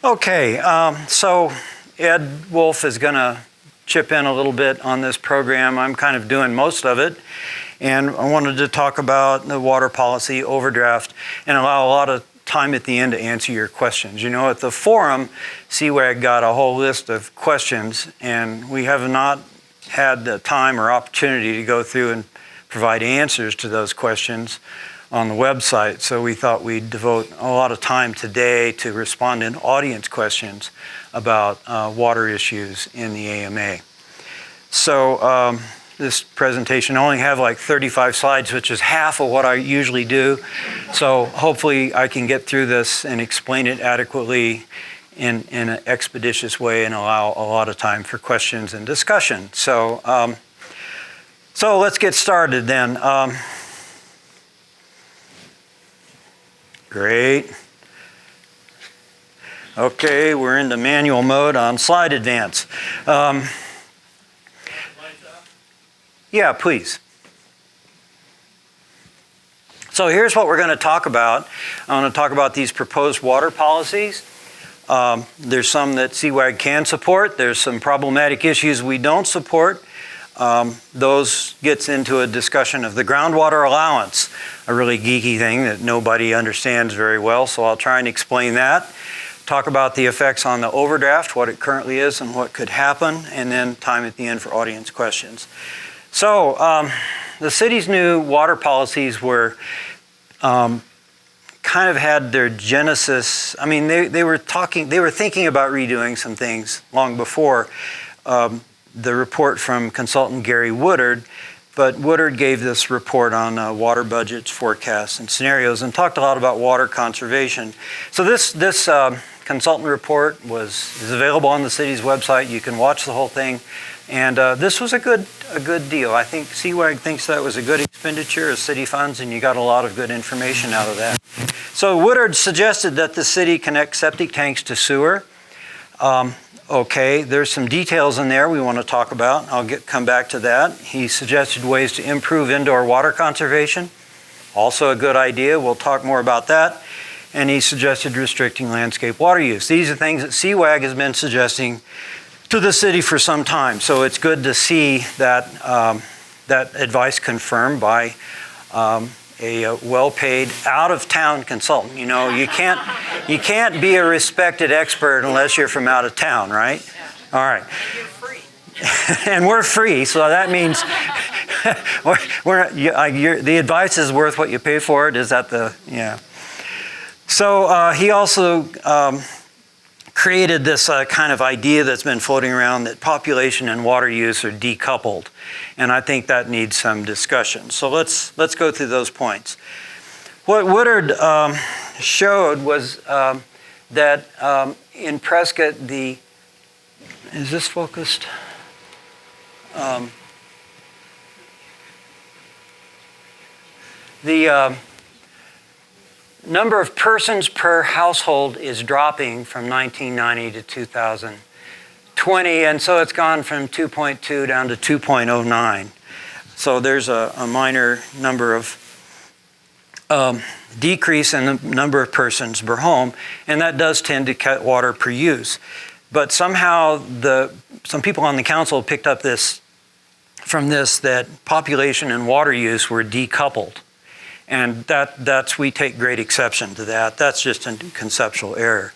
Okay, so Ed Wolf is going to chip in a little bit on this program. I'm kind of doing most of it. And I wanted to talk about the water policy overdraft and allow a lot of time at the end to answer your questions. You know, at the forum, Cwag got a whole list of questions, and we have not had the time or opportunity to go through and provide answers to those questions on the website. So we thought we'd devote a lot of time today to respond to audience questions about water issues in the AMA. So this presentation, I only have like 35 slides, which is half of what I usually do. So hopefully I can get through this and explain it adequately in an expeditious way and allow a lot of time for questions and discussion. So, so let's get started then. Great. Okay, we're into manual mode on slide advance. Yeah, please. So here's what we're going to talk about. I want to talk about these proposed water policies. There's some that Cwag can support. There's some problematic issues we don't support. Those gets into a discussion of the groundwater allowance, a really geeky thing that nobody understands very well, so I'll try and explain that. Talk about the effects on the overdraft, what it currently is and what could happen, and then time at the end for audience questions. So the city's new water policies were kind of had their genesis. I mean, they were thinking about redoing some things long before the report from consultant Gary Woodard, but Woodard gave this report on water budgets, forecasts, and scenarios, and talked a lot about water conservation. So this consultant report is available on the city's website. You can watch the whole thing, and this was a good deal. I think Cwag thinks that was a good expenditure of city funds, and you got a lot of good information out of that. So Woodard suggested that the city connect septic tanks to sewer. Okay, there's some details in there we want to talk about. I'll come back to that. He suggested ways to improve indoor water conservation. Also a good idea. We'll talk more about that. And he suggested restricting landscape water use. These are things that Cwag has been suggesting to the city for some time. So it's good to see that, that advice confirmed by a well-paid, out-of-town consultant. You know, you can't be a respected expert unless you're from out of town, right? Yeah. All right. And you're free. And we're free, so that means the advice is worth what you pay for it. Is that the, yeah. So he also created this kind of idea that's been floating around that population and water use are decoupled. And I think that needs some discussion. So let's go through those points. What Woodard showed was that in Prescott, is this focused? The number of persons per household is dropping from 1990 to 2020, and so it's gone from 2.2 down to 2.09. So there's a minor number of decrease in the number of persons per home, and that does tend to cut water per use. But somehow some people on the council picked up from this that population and water use were decoupled. And we take great exception to that. That's just a conceptual error.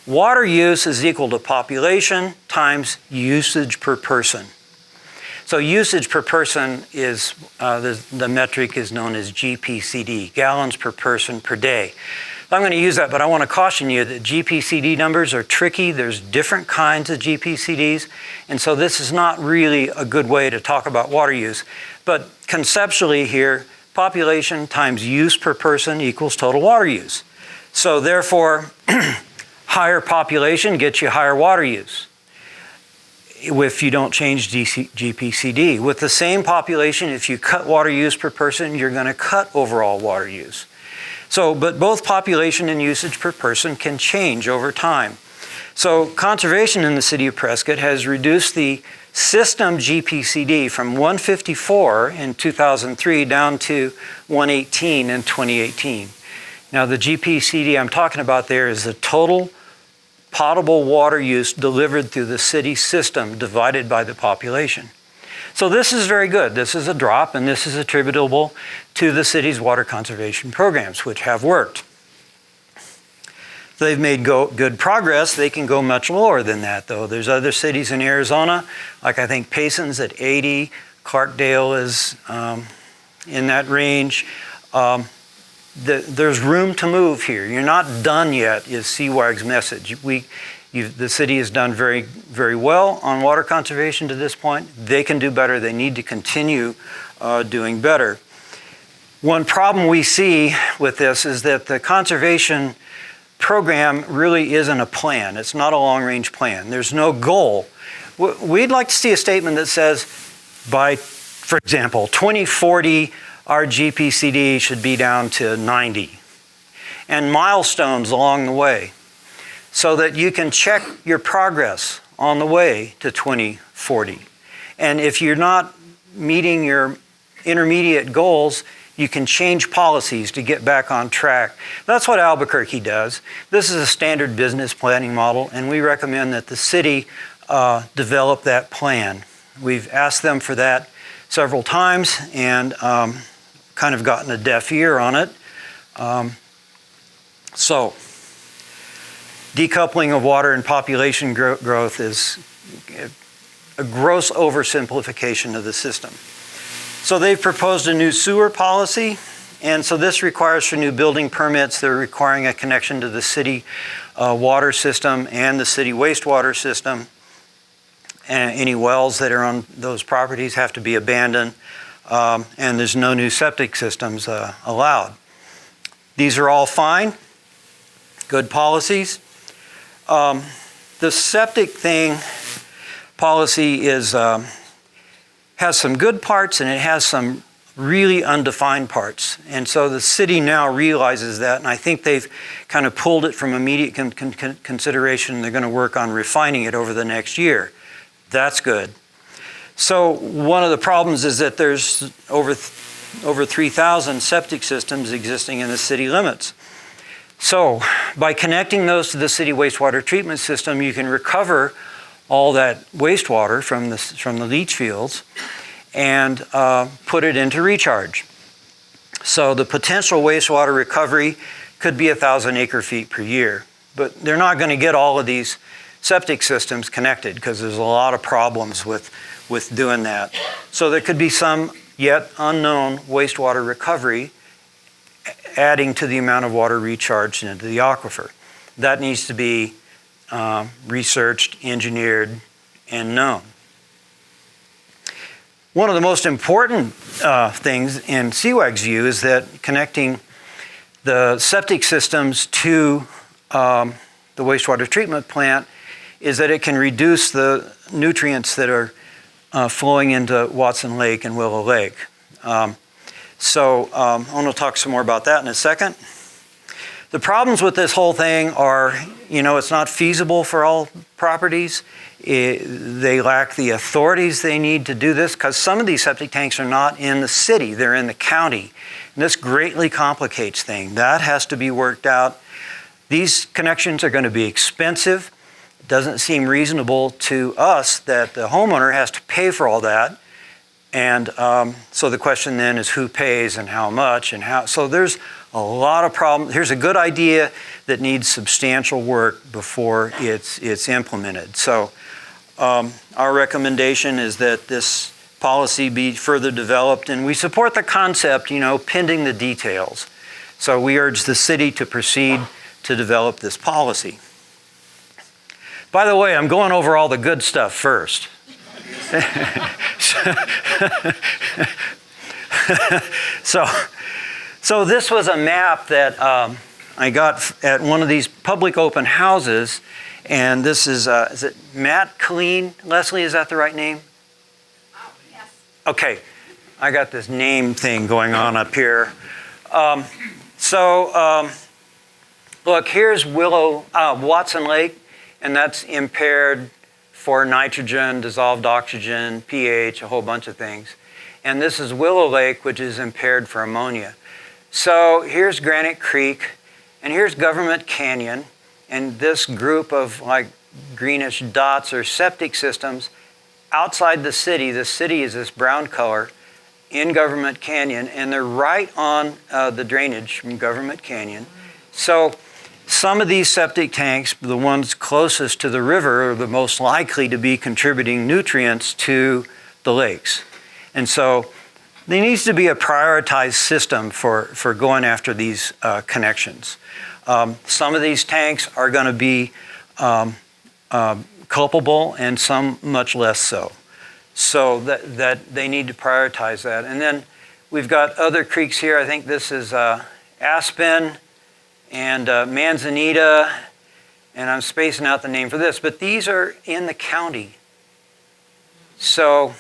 Water use is equal to population times usage per person. So usage per person is, the metric is known as GPCD, gallons per person per day. I'm going to use that, but I want to caution you that GPCD numbers are tricky. There's different kinds of GPCDs, and so this is not really a good way to talk about water use. But conceptually here, population times use per person equals total water use. So therefore, higher population gets you higher water use if you don't change GPCD. With the same population, if you cut water use per person, you're going to cut overall water use. So, but both population and usage per person can change over time. So conservation in the city of Prescott has reduced the system GPCD from 154 in 2003 down to 118 in 2018. Now the GPCD I'm talking about there is the total potable water use delivered through the city system divided by the population. So this is very good. This is a drop, and this is attributable to the city's water conservation programs, which have worked. They've made good progress. They can go much lower than that, though. There's other cities in Arizona, like I think Payson's at 80, Clarkdale is in that range. There's room to move here. You're not done yet, is Cwag's message. The city has done very, very well on water conservation to this point. They can do better. They need to continue doing better. One problem we see with this is that the conservation program really isn't a plan. It's not a long-range plan. There's no goal. We'd like to see a statement that says by, for example, 2040, our GPCD should be down to 90, and milestones along the way so that you can check your progress on the way to 2040. And if you're not meeting your intermediate goals, you can change policies to get back on track. That's what Albuquerque does. This is a standard business planning model, and we recommend that the city develop that plan. We've asked them for that several times and kind of gotten a deaf ear on it. So decoupling of water and population growth is a gross oversimplification of the system. So they've proposed a new sewer policy, and so this requires for new building permits, they're requiring a connection to the city water system and the city wastewater system. And any wells that are on those properties have to be abandoned, and there's no new septic systems allowed. These are all fine, good policies. The septic thing policy is has some good parts and it has some really undefined parts. And so the city now realizes that, and I think they've kind of pulled it from immediate consideration. They're going to work on refining it over the next year. That's good. So one of the problems is that there's over 3,000 septic systems existing in the city limits. So by connecting those to the city wastewater treatment system, you can recover all that wastewater from the leach fields and put it into recharge. So the potential wastewater recovery could be 1,000 acre-feet per year, but they're not going to get all of these septic systems connected because there's a lot of problems with doing that. So there could be some yet unknown wastewater recovery adding to the amount of water recharged into the aquifer. That needs to be researched, engineered, and known. One of the most important things in Cwag's view is that connecting the septic systems to the wastewater treatment plant is that it can reduce the nutrients that are flowing into Watson Lake and Willow Lake. So I want to talk some more about that in a second. The problems with this whole thing are, it's not feasible for all properties. They lack the authorities they need to do this because some of these septic tanks are not in the city, they're in the county. And this greatly complicates things. That has to be worked out. These connections are going to be expensive. It doesn't seem reasonable to us that the homeowner has to pay for all that. And so the question then is who pays and how much and how. So there's a lot of problems. Here's a good idea that needs substantial work before it's implemented. So our recommendation is that this policy be further developed, and we support the concept, pending the details. So we urge the city to proceed to develop this policy. By the way, I'm going over all the good stuff first. So this was a map that I got at one of these public open houses, and this is it Matt Colleen? Leslie, is that the right name? Yes. Okay, I got this name thing going on up here. Look, here's Watson Lake, and that's impaired for nitrogen, dissolved oxygen, pH, a whole bunch of things. And this is Willow Lake, which is impaired for ammonia. So here's Granite Creek, and here's Government Canyon, And this group of like greenish dots are septic systems outside the city. The city is this brown color in Government Canyon, and they're right on the drainage from Government Canyon. So some of these septic tanks, the ones closest to the river, are the most likely to be contributing nutrients to the lakes. And so there needs to be a prioritized system for going after these connections. Some of these tanks are going to be culpable and some much less so. So that they need to prioritize that. And then we've got other creeks here. I think this is Aspen and Manzanita, and I'm spacing out the name for this, but these are in the county. So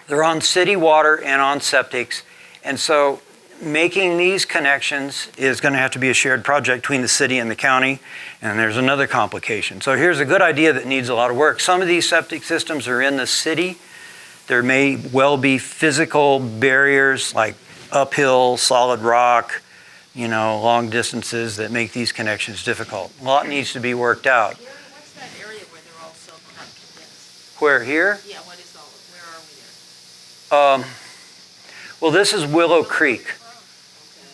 they're on city water and on septics, and so making these connections is going to have to be a shared project between the city and the county, and there's another complication. So here's a good idea that needs a lot of work. Some of these septic systems are in the city. There may well be physical barriers like uphill, solid rock, long distances that make these connections difficult. A lot needs to be worked out. What's that area where they're all self-cut condensed? Where, here? Yeah, where are we there? Well, this is Willow Creek.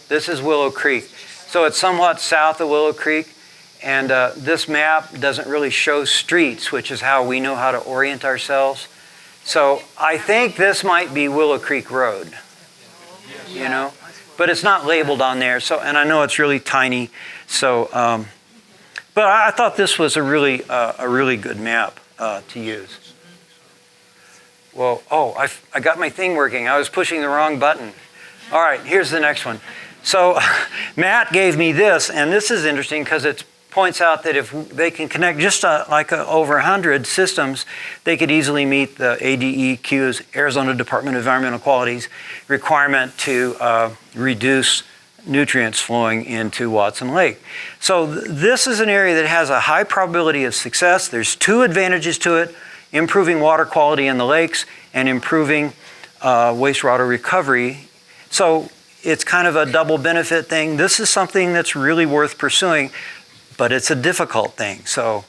This is Willow Creek. So it's somewhat south of Willow Creek, and this map doesn't really show streets, which is how we know how to orient ourselves. So I think this might be Willow Creek Road, but it's not labeled on there. So, and I know it's really tiny. So, but I thought this was a really good map to use. Well, I got my thing working. I was pushing the wrong button. All right, here's the next one. So Matt gave me this, and this is interesting because it points out that if they can connect just over 100 systems, they could easily meet the ADEQ's, Arizona Department of Environmental Quality's requirement to reduce nutrients flowing into Watson Lake. So this is an area that has a high probability of success. There's two advantages to it: improving water quality in the lakes and improving wastewater recovery. So it's kind of a double benefit thing. This is something that's really worth pursuing, but it's a difficult thing. So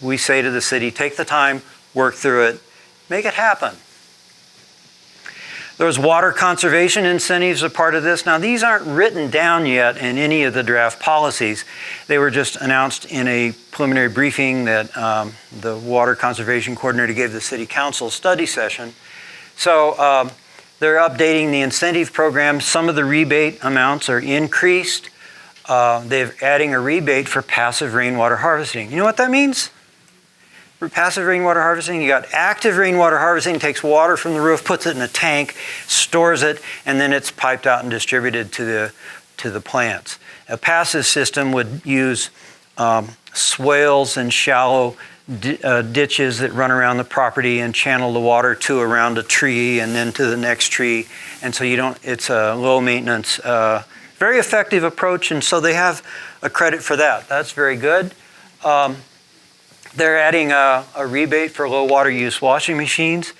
we say to the city, take the time, work through it, make it happen. There's water conservation incentives a part of this. Now, these aren't written down yet in any of the draft policies. They were just announced in a preliminary briefing that the water conservation coordinator gave the city council study session. So they're updating the incentive program. Some of the rebate amounts are increased. They're adding a rebate for passive rainwater harvesting. You know what that means? For passive rainwater harvesting, you got active rainwater harvesting, takes water from the roof, puts it in a tank, stores it, and then it's piped out and distributed to the plants. A passive system would use swales and shallow ditches that run around the property and channel the water to around a tree and then to the next tree. And so it's a low maintenance, very effective approach, and so they have a credit for that. That's very good. They're adding a rebate for low water use washing machines.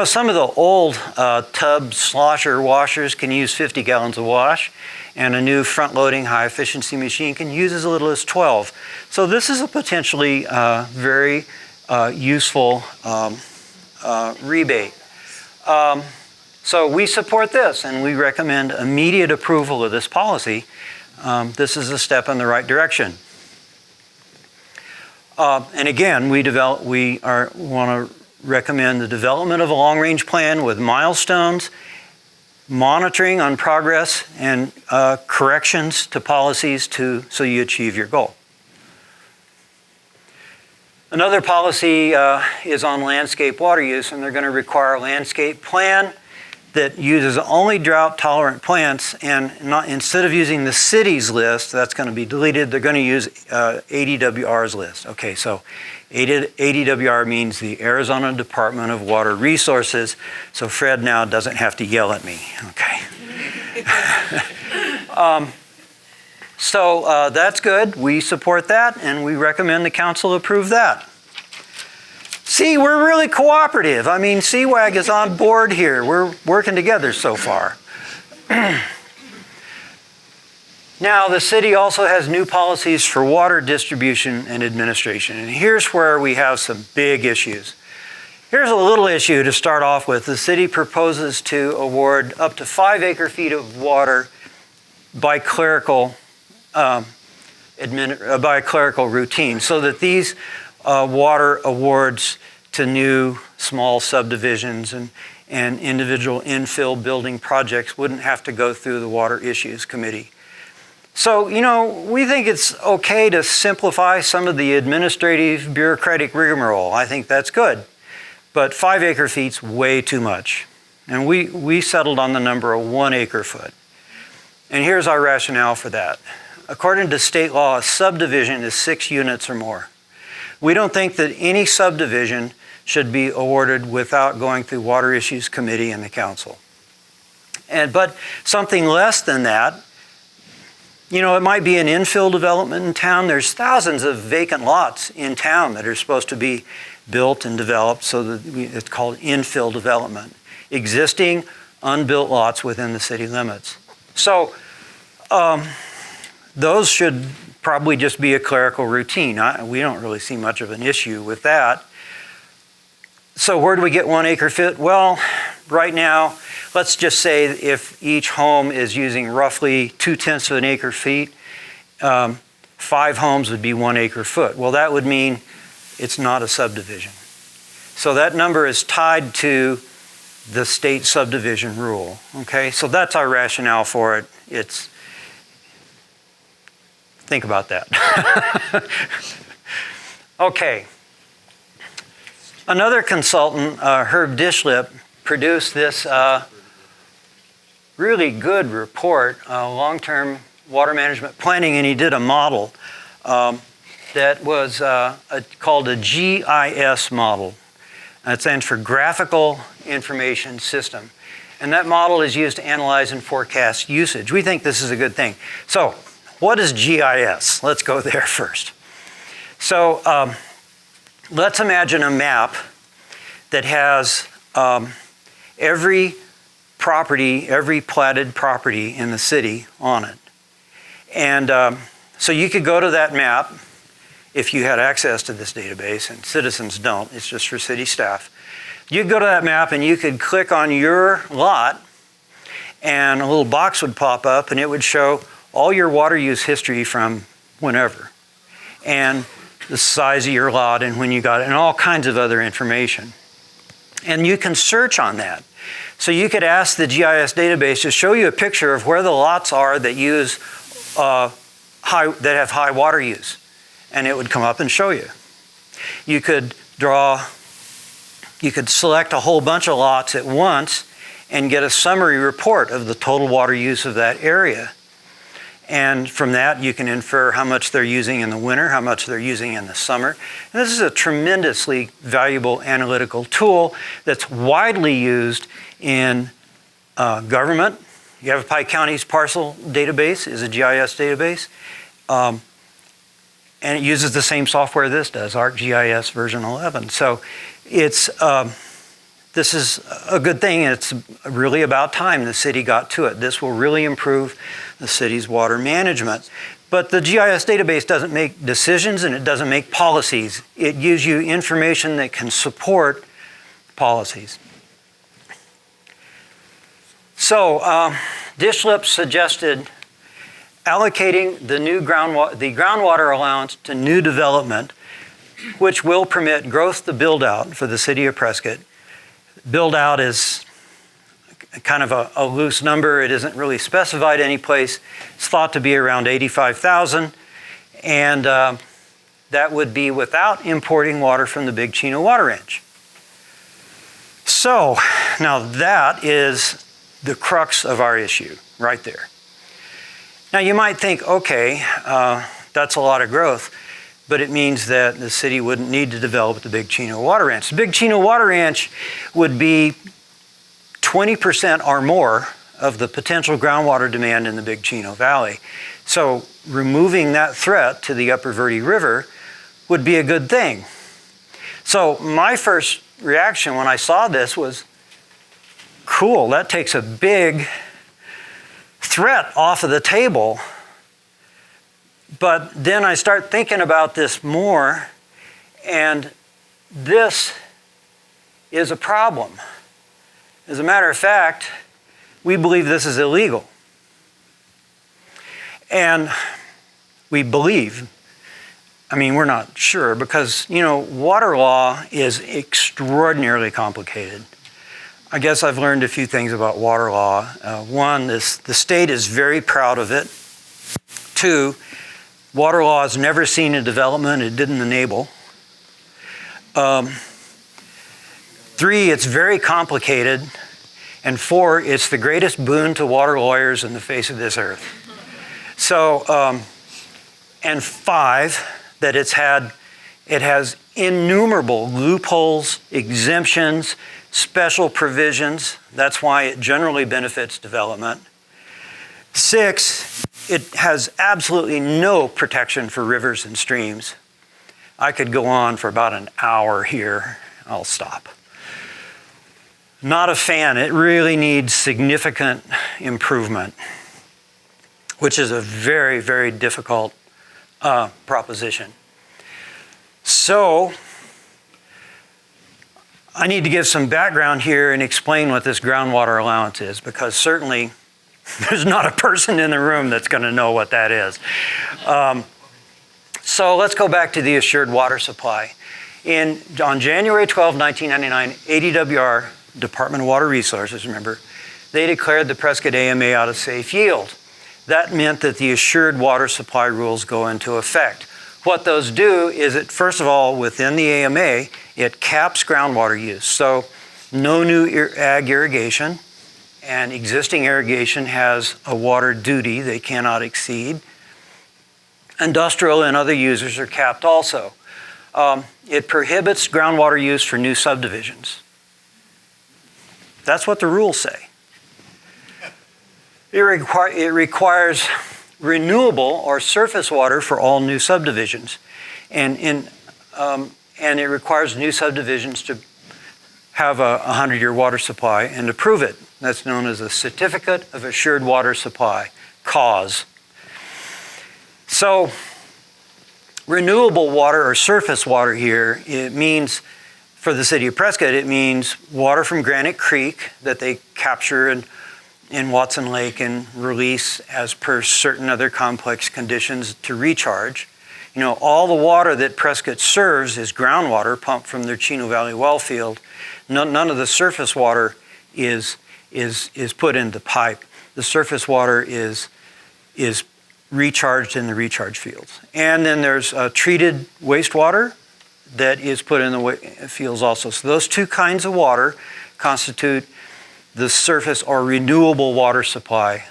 Some of the old tub slosher washers can use 50 gallons of wash, and a new front-loading high-efficiency machine can use as little as 12. So this is a potentially very useful rebate. So we support this, and we recommend immediate approval of this policy. This is a step in the right direction. And again, we want to recommend the development of a long-range plan with milestones, monitoring on progress, and corrections to policies so you achieve your goal. Another policy is on landscape water use, and they're going to require a landscape plan that uses only drought-tolerant plants, and instead of using the city's list, that's going to be deleted, they're going to use ADWR's list. Okay, so ADWR means the Arizona Department of Water Resources, so Fred now doesn't have to yell at me, okay. So that's good, we support that, and we recommend the council approve that. See, we're really cooperative. I mean, Cwag is on board here. We're working together so far. Now, the city also has new policies for water distribution and administration, and here's where we have some big issues. Here's a little issue to start off with. The city proposes to award up to 5 acre-feet of water by clerical routine, so that these water awards to new small subdivisions and individual infill building projects wouldn't have to go through the Water Issues Committee. So, we think it's okay to simplify some of the administrative bureaucratic rigmarole. I think that's good. But 5 acre-feet's way too much. And we settled on the number of 1 acre-foot. And here's our rationale for that. According to state law, a subdivision is 6 units or more. We don't think that any subdivision should be awarded without going through Water Issues Committee and the council. But something less than that, it might be an infill development in town. There's thousands of vacant lots in town that are supposed to be built and developed, so that it's called infill development. Existing unbuilt lots within the city limits. So those should probably just be a clerical routine. We don't really see much of an issue with that. So where do we get 1 acre-foot? Well, right now, let's just say if each home is using roughly 2/10 of an acre-feet, 5 homes would be 1 acre-foot. Well, that would mean it's not a subdivision. So that number is tied to the state subdivision rule, okay? So that's our rationale for it. Think about that. Okay. Another consultant, Herb Dishlip, produced this really good report, long-term water management planning, and he did a model that was called a GIS model. That stands for Graphical Information System. And that model is used to analyze and forecast usage. We think this is a good thing. So, what is GIS? Let's go there first. So, let's imagine a map that has every platted property in the city on it. And so you could go to that map if you had access to this database, and citizens don't, it's just for city staff. You could go to that map and you could click on your lot, and a little box would pop up and it would show all your water use history from whenever, and the size of your lot and when you got it, and all kinds of other information. And you can search on that. So you could ask the GIS database to show you a picture of where the lots are that use that have high water use, and it would come up and show you. You could select a whole bunch of lots at once and get a summary report of the total water use of that area. And from that, you can infer how much they're using in the winter, how much they're using in the summer. And this is a tremendously valuable analytical tool that's widely used in government. Yavapai County's parcel database is a GIS database. And it uses the same software this does, ArcGIS version 11. So this is a good thing. It's really about time the city got to it. This will really improve the city's water management. But the GIS database doesn't make decisions and it doesn't make policies. It gives you information that can support policies. So Dishlip suggested allocating the groundwater allowance to new development, which will permit growth to build out for the city of Prescott. Build out is kind of a loose number. It isn't really specified any place. It's thought to be around 85,000, and that would be without importing water from the Big Chino Water Ranch. So now that is the crux of our issue right there. Now you might think, okay, that's a lot of growth, but it means that the city wouldn't need to develop the Big Chino Water Ranch. The Big Chino Water Ranch would be 20% or more of the potential groundwater demand in the Big Chino Valley. So removing that threat to the Upper Verde River would be a good thing. So my first reaction when I saw this was, cool, that takes a big threat off of the table But then I start thinking about this more, and this is a problem. As a matter of fact, we believe this is illegal. And we believe, I mean, we're not sure because, water law is extraordinarily complicated. I guess I've learned a few things about water law. One is the state is very proud of it. Two, water law has never seen a development it didn't enable. Three, it's very complicated. And four, it's the greatest boon to water lawyers in the face of this earth. So, and five, that it has innumerable loopholes, exemptions, special provisions. That's why it generally benefits development. Six, it has absolutely no protection for rivers and streams. I could go on for about an hour here. I'll stop. Not a fan. It really needs significant improvement, which is a very, very difficult proposition. So, I need to give some background here and explain what this groundwater allowance is, because certainly there's not a person in the room that's going to know what that is. So let's go back to the assured water supply. On January 12, 1999, ADWR, Department of Water Resources, remember, they declared the Prescott AMA out of safe yield. That meant that the assured water supply rules go into effect. What those do is it, first of all, within the AMA, it caps groundwater use. So no new ag irrigation, and existing irrigation has a water duty they cannot exceed. Industrial and other users are capped also. It prohibits groundwater use for new subdivisions. That's what the rules say. It requires renewable or surface water for all new subdivisions. And it requires new subdivisions to have a 100-year water supply and to prove it. That's known as a Certificate of Assured Water Supply, CAWS. So renewable water or surface water here, it means, for the city of Prescott, it means water from Granite Creek that they capture in Watson Lake and release as per certain other complex conditions to recharge. All the water that Prescott serves is groundwater pumped from their Chino Valley well field. None of the surface water is put into pipe. The surface water is recharged in the recharge fields. And then there's treated wastewater that is put in the fields also. So those two kinds of water constitute the surface or renewable water supply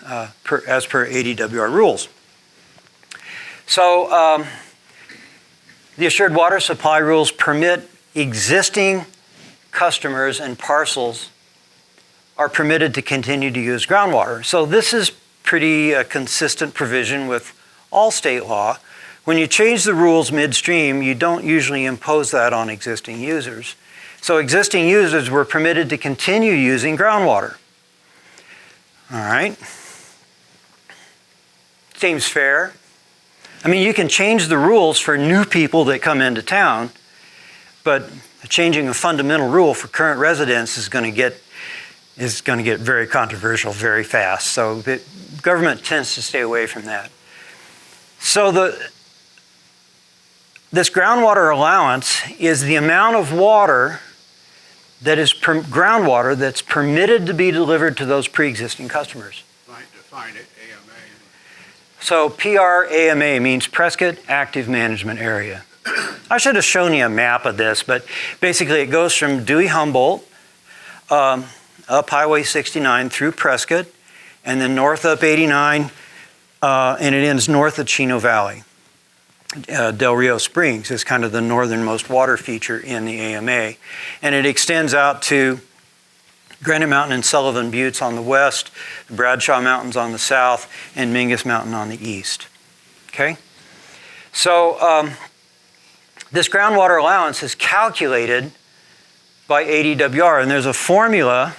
as per ADWR rules. So the assured water supply rules permit existing customers and parcels are permitted to continue to use groundwater. So this is pretty consistent provision with all state law. When you change the rules midstream, you don't usually impose that on existing users. So existing users were permitted to continue using groundwater. All right. Seems fair. I mean, you can change the rules for new people that come into town, but changing a fundamental rule for current residents is going to get very controversial very fast. So the government tends to stay away from that. So this groundwater allowance is the amount of water that is groundwater that's permitted to be delivered to those pre-existing customers. Define it, AMA. So PRAMA means Prescott Active Management Area. I should have shown you a map of this, but basically it goes from Dewey-Humboldt up Highway 69 through Prescott, and then north up 89, and it ends north of Chino Valley. Del Rio Springs is kind of the northernmost water feature in the AMA. And it extends out to Granite Mountain and Sullivan Buttes on the west, the Bradshaw Mountains on the south, and Mingus Mountain on the east. Okay? So this groundwater allowance is calculated by ADWR, and there's a formula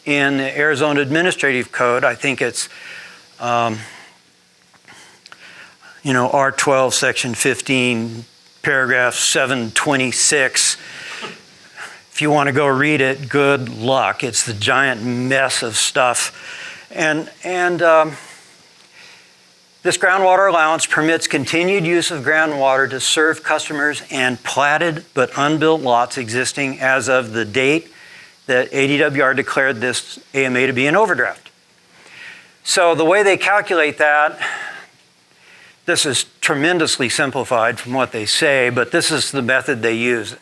in the Arizona Administrative Code. I think it's R12, section 15, paragraph 726. If you want to go read it, good luck. It's the giant mess of stuff. And this groundwater allowance permits continued use of groundwater to serve customers and platted but unbuilt lots existing as of the date that ADWR declared this AMA to be an overdraft. So the way they calculate that, this is tremendously simplified from what they say, but this is the method they use.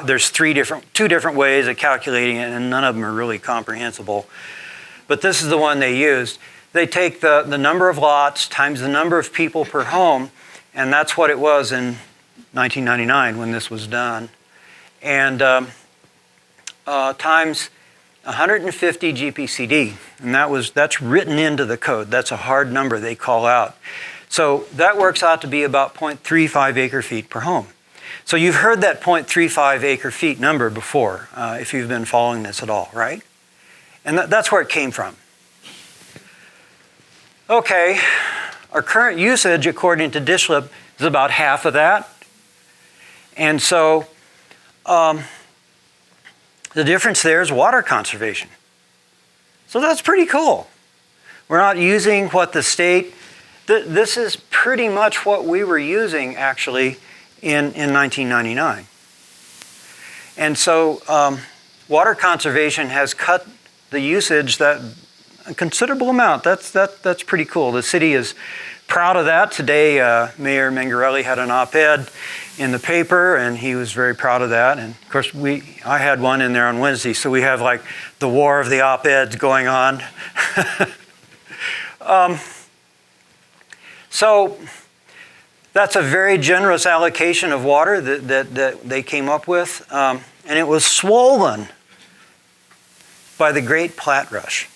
There's two different ways of calculating it, and none of them are really comprehensible. But this is the one they used. They take the number of lots times the number of people per home, and that's what it was in 1999 when this was done, and times 150 GPCD, and that's written into the code. That's a hard number they call out. So that works out to be about 0.35 acre-feet per home. So you've heard that 0.35 acre-feet number before, if you've been following this at all, right? And that's where it came from. Okay, our current usage, according to DSHLP, is about half of that. And so the difference there is water conservation. So that's pretty cool. We're not using what the state, this is pretty much what we were using actually in 1999. And so water conservation has cut the usage that a considerable amount. That's pretty cool. The city is proud of that. Today, Mayor Mengarelli had an op-ed in the paper, and he was very proud of that. And of course, I had one in there on Wednesday, so we have like the war of the op-eds going on. So that's a very generous allocation of water that they came up with, and it was swollen by the Great Platte Rush.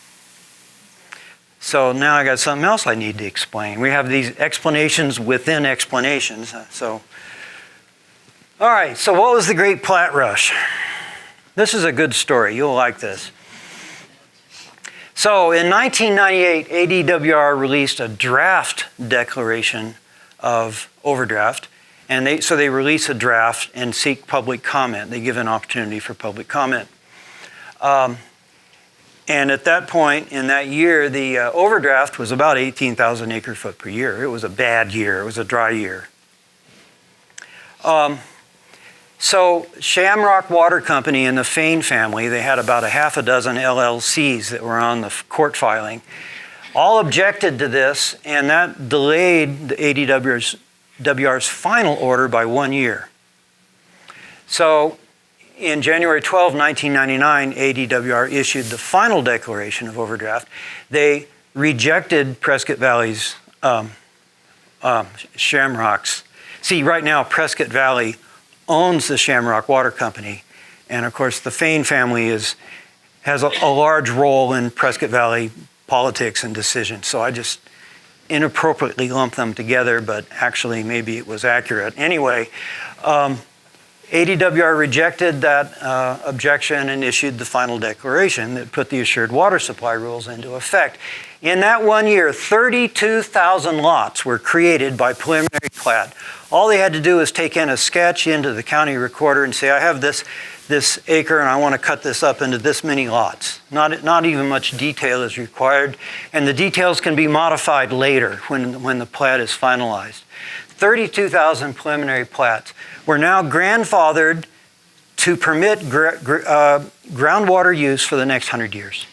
So now I got something else I need to explain. We have these explanations within explanations. All right, so what was the Great Platte Rush? This is a good story. You'll like this. So in 1998, ADWR released a draft declaration of overdraft, and they release a draft and seek public comment. They give an opportunity for public comment. And at that point in that year, the overdraft was about 18,000 acre-foot per year. It was a bad year. It was a dry year. So Shamrock Water Company and the Fain family, they had about a half a dozen LLCs that were on the court filing, all objected to this, and that delayed the ADWR's final order by 1 year. So in January 12, 1999, ADWR issued the final declaration of overdraft. They rejected Prescott Valley's Shamrock's. See, right now, Prescott Valley owns the Shamrock Water Company, and of course, the Fain family has a large role in Prescott Valley politics and decisions. So I just inappropriately lumped them together, but actually, maybe it was accurate. Anyway, ADWR rejected that objection and issued the final declaration that put the assured water supply rules into effect. In that 1 year, 32,000 lots were created by preliminary plat. All they had to do was take in a sketch into the county recorder and say, I have this acre and I want to cut this up into this many lots. Not even much detail is required, and the details can be modified later when the plat is finalized. 32,000 preliminary plats were now grandfathered to permit groundwater use for the next 100 years.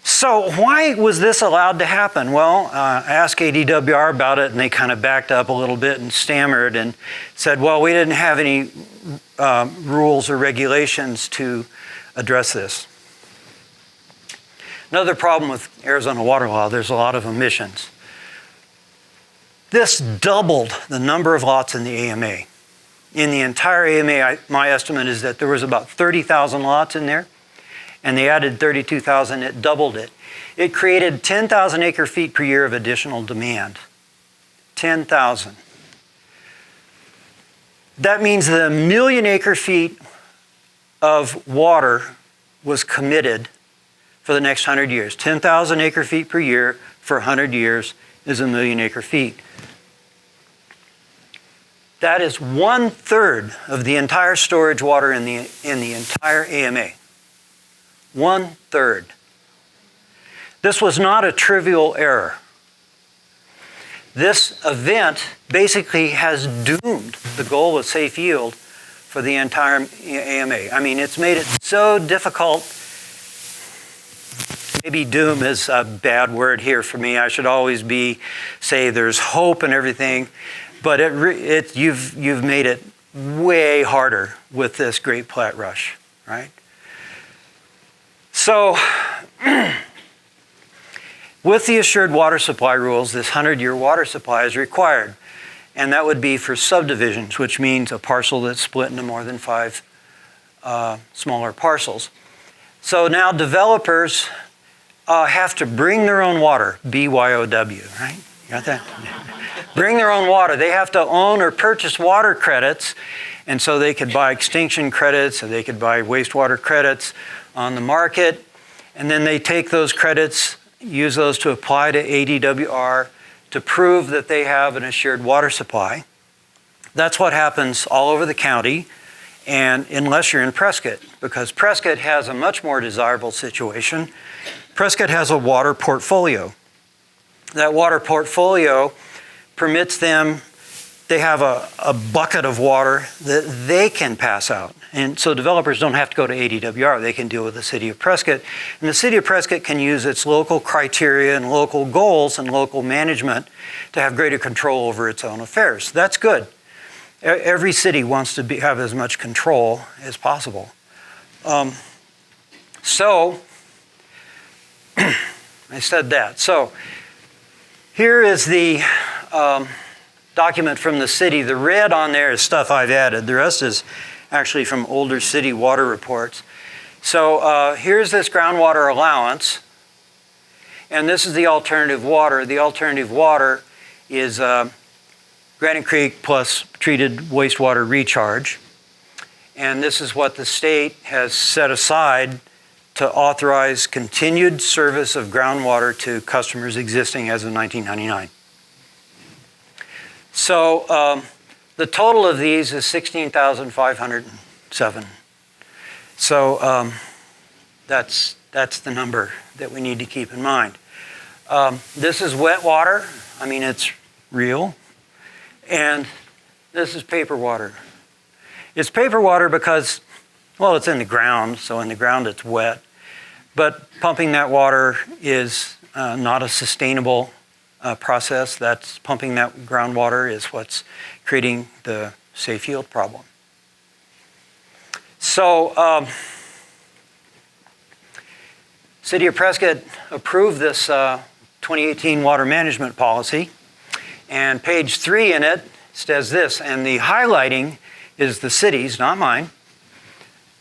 So why was this allowed to happen? Well, I asked ADWR about it, and they kind of backed up a little bit and stammered and said, well, we didn't have any rules or regulations to address this. Another problem with Arizona water law, there's a lot of omissions. This doubled the number of lots in the AMA. In the entire AMA, my estimate is that there was about 30,000 lots in there, and they added 32,000, it doubled it. It created 10,000 acre-feet per year of additional demand. 10,000. That means that 1 million acre-feet of water was committed for the next 100 years. 10,000 acre-feet per year for 100 years is 1 million acre feet. That is 1/3 of the entire storage water in the entire AMA. 1/3. This was not a trivial error. This event basically has doomed the goal of safe yield for the entire AMA. I mean, it's made it so difficult. Maybe doom is a bad word here for me. I should always say there's hope and everything, but you've made it way harder with this Great Platte rush, right? So, with the assured water supply rules, this 100-year water supply is required. And that would be for subdivisions, which means a parcel that's split into more than 5 smaller parcels. So now developers have to bring their own water, BYOW, right? You got that? Bring their own water. They have to own or purchase water credits, and so they could buy extinction credits, or they could buy wastewater credits on the market, and then they take those credits, use those to apply to ADWR to prove that they have an assured water supply. That's what happens all over the county, and unless you're in Prescott, because Prescott has a much more desirable situation. Prescott has a water portfolio. That water portfolio permits them, they have a bucket of water that they can pass out. And so developers don't have to go to ADWR. They can deal with the city of Prescott. And the city of Prescott can use its local criteria and local goals and local management to have greater control over its own affairs. That's good. Every city wants to have as much control as possible. So, I said that. So, here is the document from the city. The red on there is stuff I've added. The rest is actually from older city water reports. So here's this groundwater allowance, and this is the alternative water. The alternative water is Granite Creek plus treated wastewater recharge, and this is what the state has set aside to authorize continued service of groundwater to customers existing as of 1999. So the total of these is 16,507. So that's the number that we need to keep in mind. This is wet water. I mean, it's real. And this is paper water. It's paper water because, well, it's in the ground, so in the ground it's wet. But pumping that water is not a sustainable process. That's pumping that groundwater is what's creating the safe yield problem. So, City of Prescott approved this 2018 water management policy, and page 3 in it says this, and the highlighting is the city's, not mine.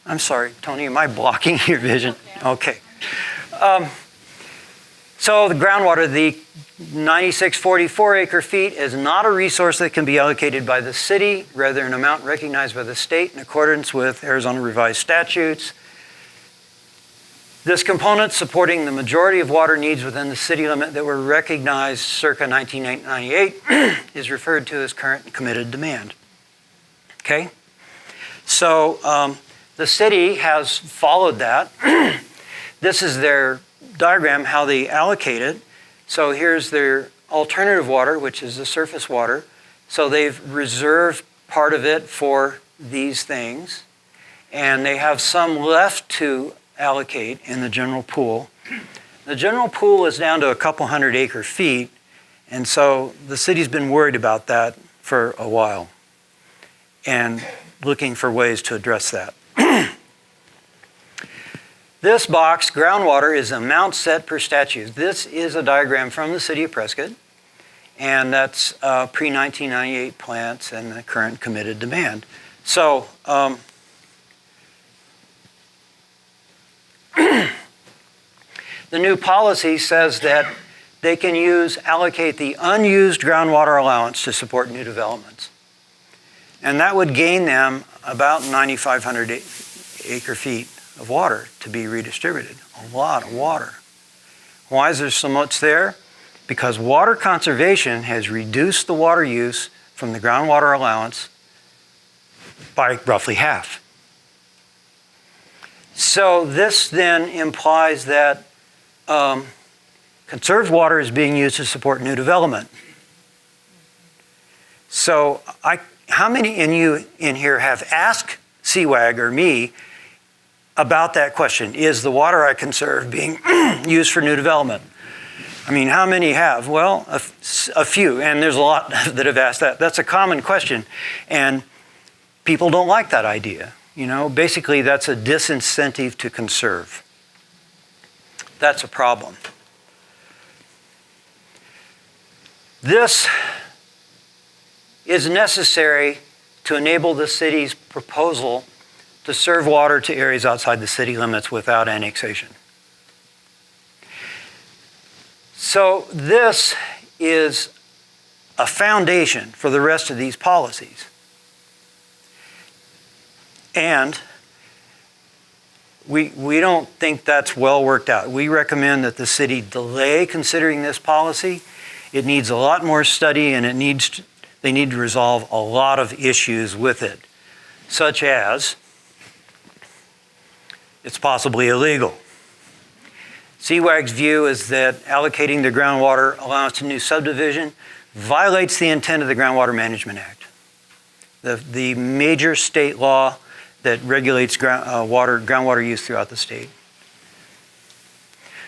I'm sorry, Tony, am I blocking your vision? Okay. So the groundwater, the 9644 acre feet is not a resource that can be allocated by the city, rather an amount recognized by the state in accordance with Arizona revised statutes. This component supporting the majority of water needs within the city limit that were recognized circa 1998 is referred to as current and committed demand. Okay? So the city has followed that. This is their diagram, how they allocate it. So here's their alternative water, which is the surface water. So they've reserved part of it for these things, and they have some left to allocate in the general pool. The general pool is down to a couple hundred acre feet, and so the city's been worried about that for a while and looking for ways to address that. This box, groundwater, is the amount set per statute. This is a diagram from the city of Prescott, and that's pre-1998 plants and the current committed demand. So, the new policy says that they can allocate the unused groundwater allowance to support new developments. And that would gain them about 9,500 acre feet of water to be redistributed. A lot of water. Why is there so much there? because water conservation has reduced the water use from the groundwater allowance by roughly half. So this then implies that conserved water is being used to support new development. So how many of you in here have asked Cwag or me about that question? Is the water I conserve being used for new development? I mean, how many have? Well, a few, and there's a lot that have asked that. That's a common question, and people don't like that idea. You know, basically that's a disincentive to conserve. That's a problem. This is necessary to enable the city's proposal to serve water to areas outside the city limits without annexation. So this is a foundation for the rest of these policies. And we don't think that's well worked out. We recommend that the city delay considering this policy. It needs a lot more study, and they need to resolve a lot of issues with it, such as it's possibly illegal. Cwag's view is that allocating the groundwater allowance to new subdivision violates the intent of the Groundwater Management Act, the major state law that regulates groundwater use throughout the state.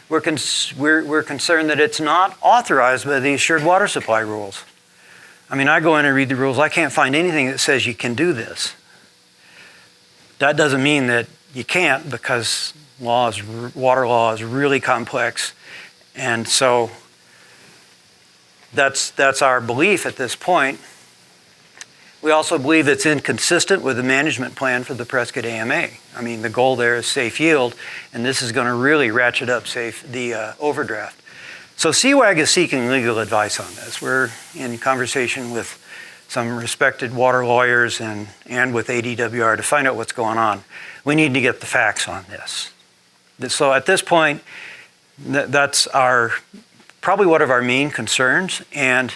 We're concerned that it's not authorized by the Assured Water Supply rules. I mean, I go in and read the rules. I can't find anything that says you can do this. That doesn't mean that you can't, because water law is really complex. And so that's our belief at this point. We also believe it's inconsistent with the management plan for the Prescott AMA. I mean, the goal there is safe yield, and this is going to really ratchet up the overdraft. So Cwag is seeking legal advice on this. We're in conversation with some respected water lawyers and with ADWR to find out what's going on. We need to get the facts on this. So at this point, that's probably one of our main concerns, and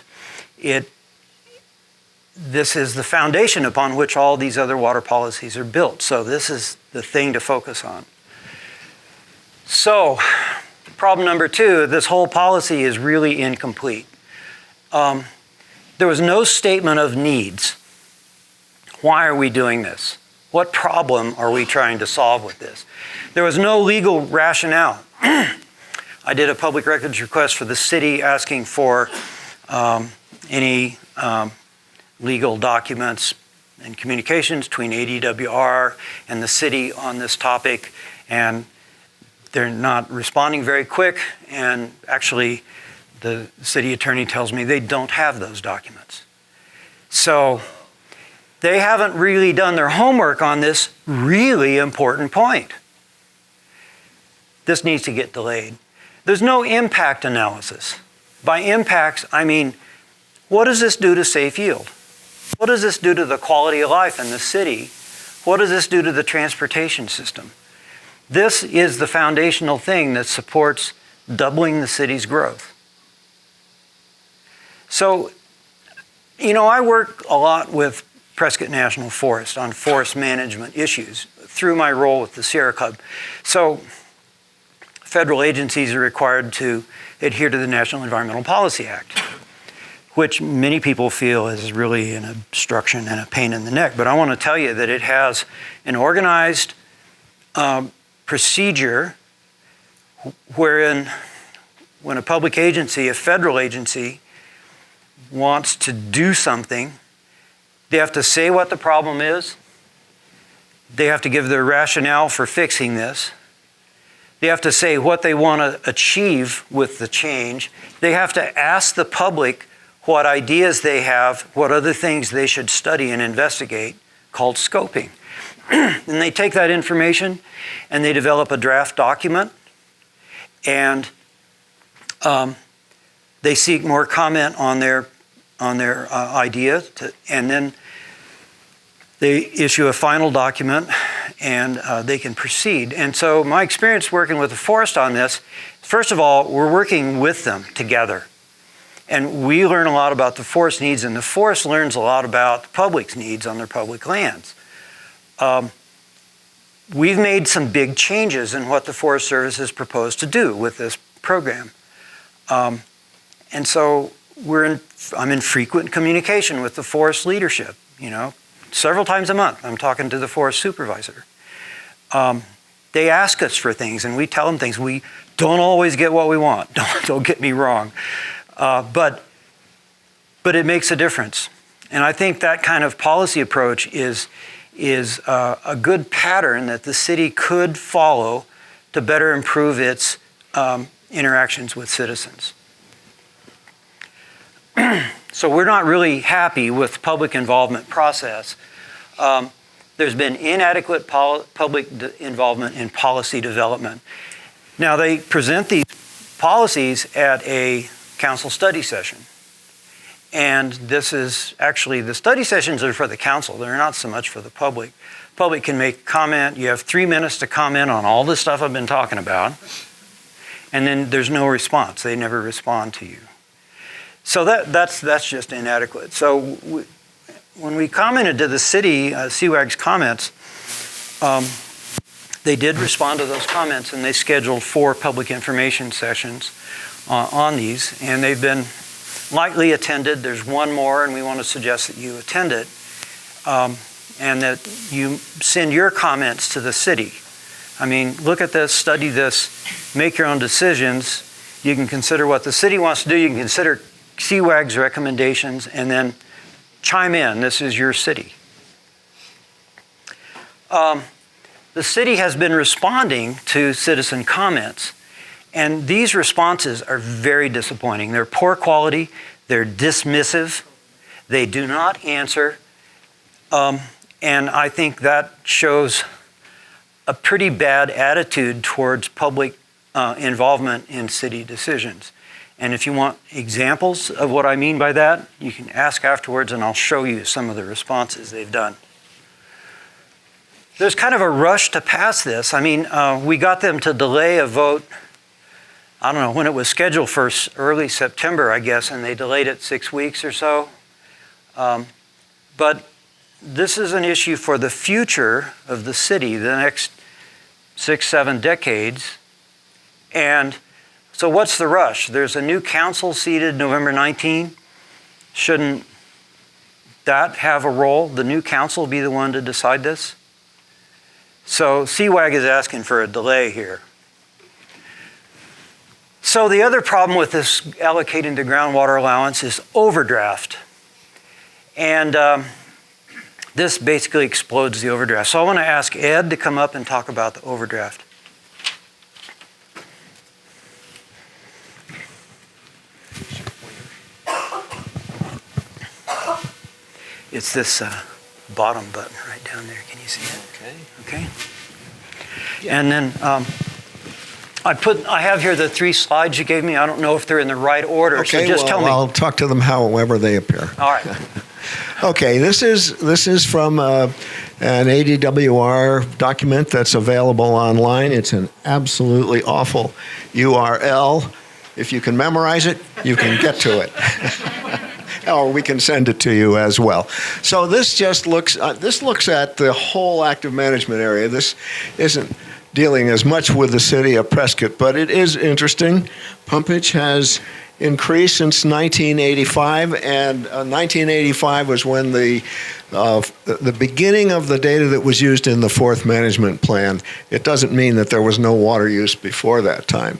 this is the foundation upon which all these other water policies are built. So this is the thing to focus on. So problem number two, this whole policy is really incomplete. There was no statement of needs. Why are we doing this? What problem are we trying to solve with this? There was no legal rationale. I did a public records request for the city asking for any legal documents and communications between ADWR and the city on this topic, and they're not responding very quick, and actually the city attorney tells me they don't have those documents. So they haven't really done their homework on this really important point. This needs to get delayed. There's no impact analysis. By impacts, I mean, what does this do to safe yield? What does this do to the quality of life in the city? What does this do to the transportation system? This is the foundational thing that supports doubling the city's growth. So, you know, I work a lot with Prescott National Forest on forest management issues through my role with the Sierra Club. So, federal agencies are required to adhere to the National Environmental Policy Act, which many people feel is really an obstruction and a pain in the neck. But I want to tell you that it has an organized procedure wherein when a public agency, a federal agency, wants to do something, they have to say what the problem is. They have to give their rationale for fixing this. They have to say what they want to achieve with the change. They have to ask the public what ideas they have, what other things they should study and investigate, called scoping. And they take that information and they develop a draft document, and they seek more comment on their idea, and then they issue a final document, and they can proceed. And so my experience working with the forest on this, first of all, we're working with them together. And we learn a lot about the forest needs, and the forest learns a lot about the public's needs on their public lands. We've made some big changes in what the Forest Service has proposed to do with this program. And so I'm in frequent communication with the forest leadership, several times a month. I'm talking to the forest supervisor. They ask us for things, and we tell them things. We don't always get what we want, don't get me wrong. But it makes a difference. And I think that kind of policy approach is a good pattern that the city could follow to better improve its interactions with citizens. So we're not really happy with the public involvement process. There's been inadequate public involvement in policy development. Now, they present these policies at a council study session. And this is actually, the study sessions are for the council. They're not so much for the public. Public can make comment. You have 3 minutes to comment on all the stuff I've been talking about. And then there's no response. They never respond to you. So that's just inadequate. So when we commented to the city, Cwag's comments, they did respond to those comments, and they scheduled 4 public information sessions on these, and they've been lightly attended. There's one more, and we want to suggest that you attend it, and that you send your comments to the city. I mean, look at this, study this, make your own decisions. You can consider what the city wants to do. You can consider Cwag's recommendations, and then chime in. This is your city. The city has been responding to citizen comments, and these responses are very disappointing. They're poor quality, they're dismissive, they do not answer, and I think that shows a pretty bad attitude towards public involvement in city decisions. And if you want examples of what I mean by that, you can ask afterwards and I'll show you some of the responses they've done. There's kind of a rush to pass this. I mean, we got them to delay a vote, I don't know, when it was scheduled for early September, I guess, and they delayed it 6 weeks or so. But this is an issue for the future of the city, the next 6-7 decades. And so what's the rush? There's a new council seated November 19. Shouldn't that have a role? The new council be the one to decide this? So Cwag is asking for a delay here. So the other problem with this allocating the groundwater allowance is overdraft. And this basically explodes the overdraft. So I want to ask Ed to come up and talk about the overdraft. It's this bottom button right down there. Can you see it? Okay. Yeah. And then I have here the 3 slides you gave me. I don't know if they're in the right order. Okay, so just tell me. I'll talk to them however they appear. All right. Okay, this is from an ADWR document that's available online. It's an absolutely awful URL. If you can memorize it, you can get to it. Or we can send it to you as well. So this just looks at the whole active management area. This isn't dealing as much with the city of Prescott, but it is interesting. Pumpage has increased since 1985, and 1985 was when the beginning of the data that was used in the 4th management plan. It doesn't mean that there was no water use before that time.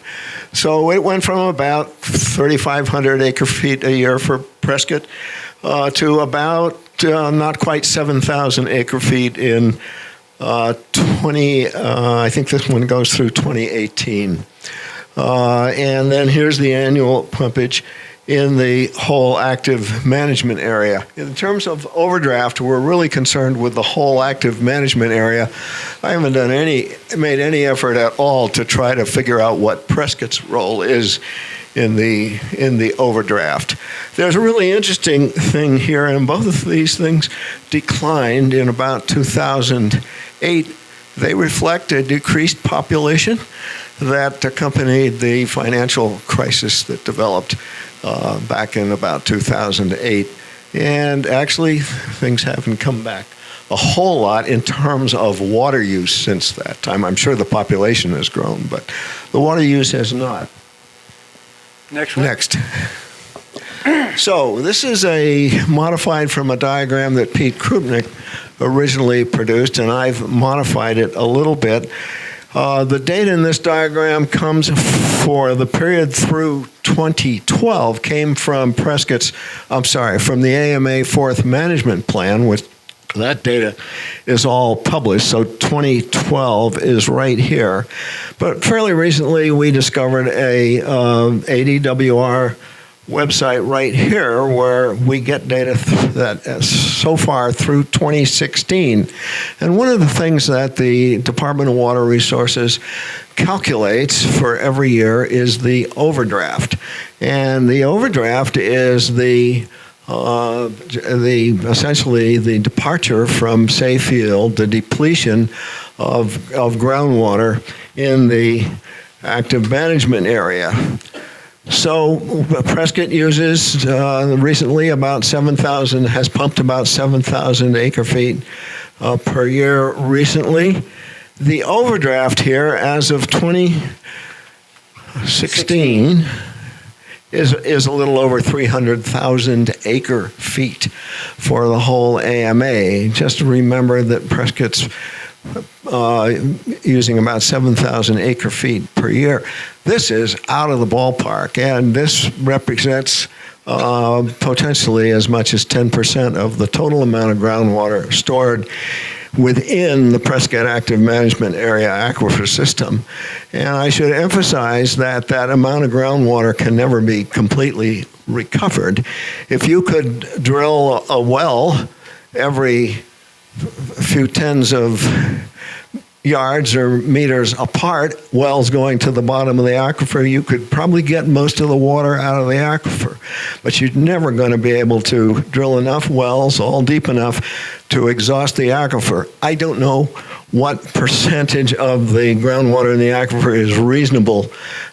So it went from about 3,500 acre-feet a year for Prescott to about not quite 7,000 acre-feet in I think this one goes through 2018. And then here's the annual pumpage in the whole active management area. In terms of overdraft, we're really concerned with the whole active management area. I haven't made any effort at all to try to figure out what Prescott's role is in the overdraft. There's a really interesting thing here, and both of these things declined in about 2008. They reflect a decreased population that accompanied the financial crisis that developed back in about 2008. And actually, things haven't come back a whole lot in terms of water use since that time. I'm sure the population has grown, but the water use has not. Next one. Next. So this is a modified from a diagram that Pete Krupnik originally produced, and I've modified it a little bit. The data in this diagram comes for the period through 2012 came from from the AMA Fourth Management Plan, which that data is all published, so 2012 is right here. But fairly recently, we discovered a ADWR website right here where we get data that so far through 2016. And one of the things that the Department of Water Resources calculates for every year is the overdraft. And the overdraft is essentially the departure from safe yield, the depletion of groundwater in the active management area. So Prescott uses recently has pumped about 7,000 acre feet per year recently. The overdraft here as of 2016 is a little over 300,000 acre feet for the whole AMA. Just remember that Prescott's using about 7,000 acre feet per year. This is out of the ballpark, and this represents potentially as much as 10% of the total amount of groundwater stored within the Prescott Active Management Area aquifer system. And I should emphasize that that amount of groundwater can never be completely recovered. If you could drill a well every few tens of yards or meters apart, wells going to the bottom of the aquifer, you could probably get most of the water out of the aquifer. But you're never going to be able to drill enough wells all deep enough to exhaust the aquifer. I don't know what percentage of the groundwater in the aquifer is reasonable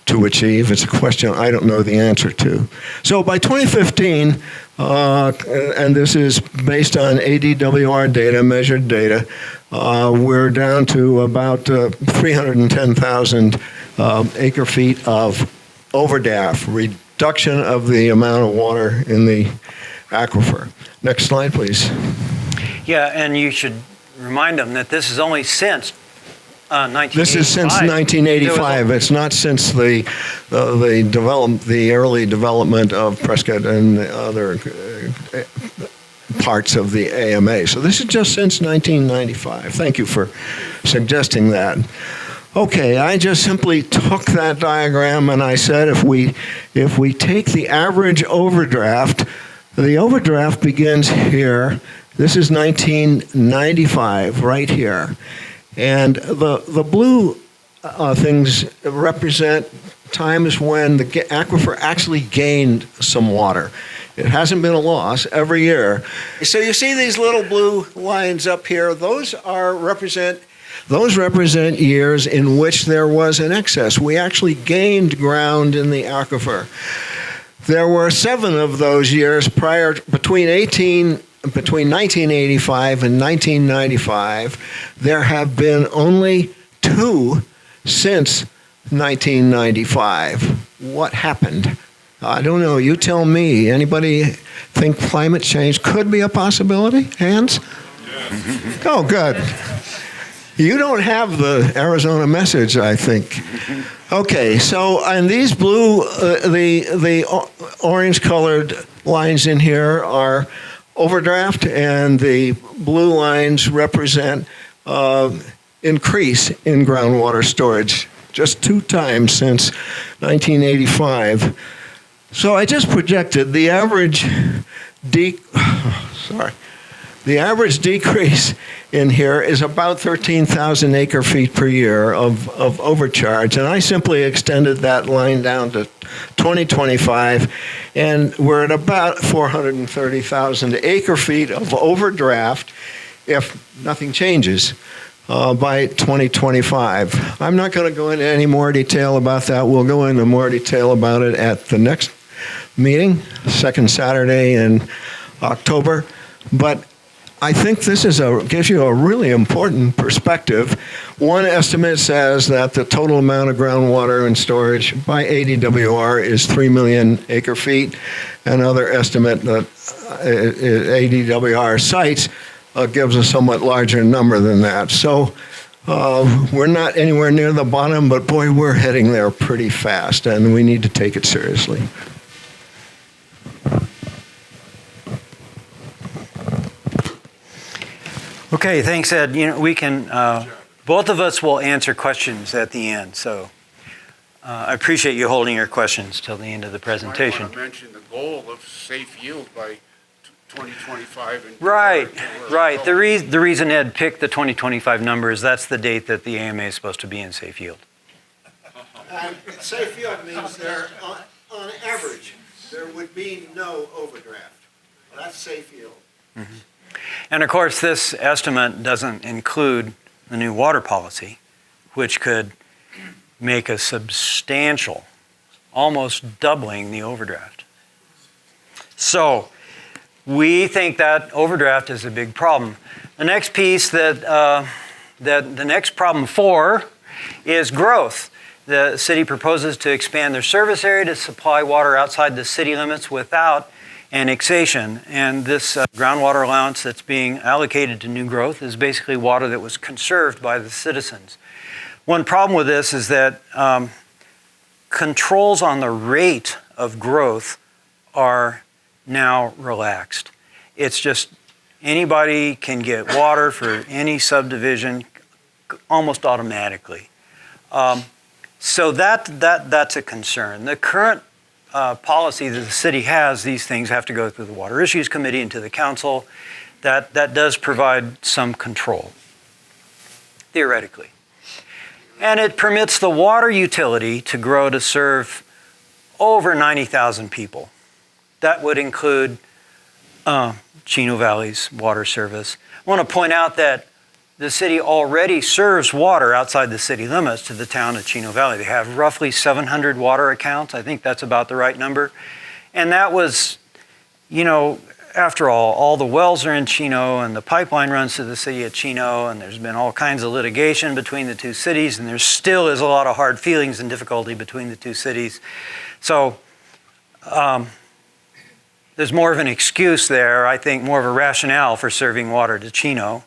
to achieve. It's a question I don't know the answer to. So by 2015, and this is based on ADWR data, measured data, we're down to about 310,000 acre feet of overdraft, reduction of the amount of water in the aquifer. Next slide, please. Yeah, and you should remind them that this is only since 1985. This is since 1985. It's not since the early development of Prescott and the other parts of the AMA. So this is just since 1995. Thank you for suggesting that. Okay, I just simply took that diagram and I said if we take the average overdraft, the overdraft begins here. This is 1995 right here. And the blue things represent times when the aquifer actually gained some water. It hasn't been a loss every year. So you see these little blue lines up here. Those represent years in which there was an excess. We actually gained ground in the aquifer. There were 7 of those years between 1985 and 1995. There have been only 2 since 1995. What happened? I don't know. You tell me. Anybody think climate change could be a possibility? Hands? Yes. Oh, good. You don't have the Arizona message, I think. Okay, so and these blue, the orange-colored lines in here are overdraft, and the blue lines represent increase in groundwater storage, just 2 times since 1985. So I just projected the average decrease in here is about 13,000 acre feet per year of overcharge, and I simply extended that line down to 2025, and we're at about 430,000 acre feet of overdraft if nothing changes by 2025. I'm not going to go into any more detail about that. We'll go into more detail about it at the next meeting, second Saturday in October. But I think this gives you a really important perspective. One estimate says that the total amount of groundwater in storage by ADWR is 3 million acre feet. Another estimate that ADWR cites gives a somewhat larger number than that. So we're not anywhere near the bottom, but boy, we're heading there pretty fast, and we need to take it seriously. Okay, thanks, Ed. We can, both of us will answer questions at the end, so I appreciate you holding your questions till the end of the I presentation. want to mention the goal of safe yield by 2025. And Right. The reason. reason Ed picked the 2025 number is that's the date that the AMA is supposed to be in safe yield. Safe yield means there, on average, there would be no overdraft. That's safe yield. Mm-hmm. And of course, this estimate doesn't include the new water policy, which could make a substantial, almost doubling the overdraft. So we think that overdraft is a big problem. The next piece the next problem 4 is growth. The city proposes to expand their service area to supply water outside the city limits without annexation. And this groundwater allowance that's being allocated to new growth is basically water that was conserved by the citizens. One problem with this is that controls on the rate of growth are now relaxed. It's just anybody can get water for any subdivision almost automatically. So that's a concern. The current policy that the city has, these things have to go through the Water Issues Committee and to the council. That does provide some control, theoretically. And it permits the water utility to grow to serve over 90,000 people. That would include Chino Valley's water service. I want to point out that the city already serves water outside the city limits to the town of Chino Valley. They have roughly 700 water accounts. I think that's about the right number. And that was, after all the wells are in Chino and the pipeline runs to the city of Chino, and there's been all kinds of litigation between the two cities, and there still is a lot of hard feelings and difficulty between the two cities. So there's more of an excuse there, I think more of a rationale for serving water to Chino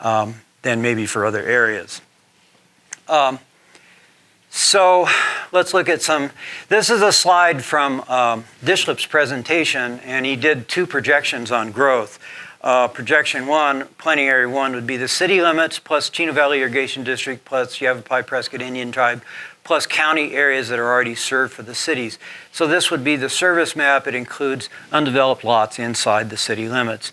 than maybe for other areas. So let's look at this is a slide from Dishlip's presentation, and he did 2 projections on growth. Projection 1, planning area 1 would be the city limits plus Chino Valley Irrigation District plus Yavapai Prescott Indian Tribe plus county areas that are already served for the cities. So this would be the service map. It includes undeveloped lots inside the city limits.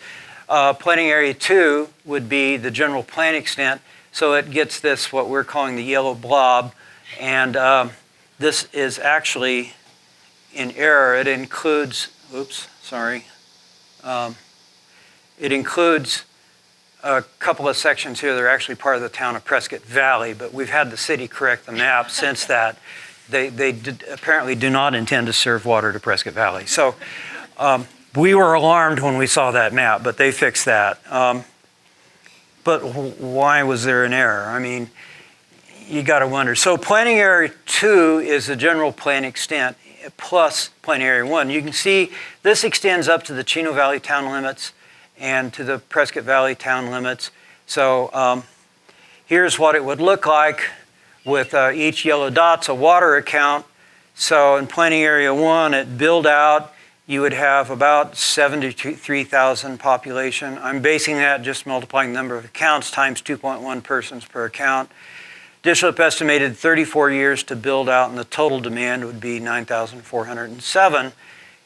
Planning area 2 would be the general plan extent. So it gets this, what we're calling the yellow blob. And this is actually in error. It includes, it includes a couple of sections here that are actually part of the town of Prescott Valley, but we've had the city correct the map since that. They apparently do not intend to serve water to Prescott Valley. So we were alarmed when we saw that map, but they fixed that. But why was there an error? I mean, you got to wonder. So planning area 2 is the general plan extent plus planning area 1. You can see this extends up to the Chino Valley town limits and to the Prescott Valley town limits. So here's what it would look like with each yellow dot's a water account. So in planning area 1 at build out, you would have about 73,000 population. I'm basing that just multiplying the number of accounts times 2.1 persons per account. Dishlip estimated 34 years to build out, and the total demand would be 9,407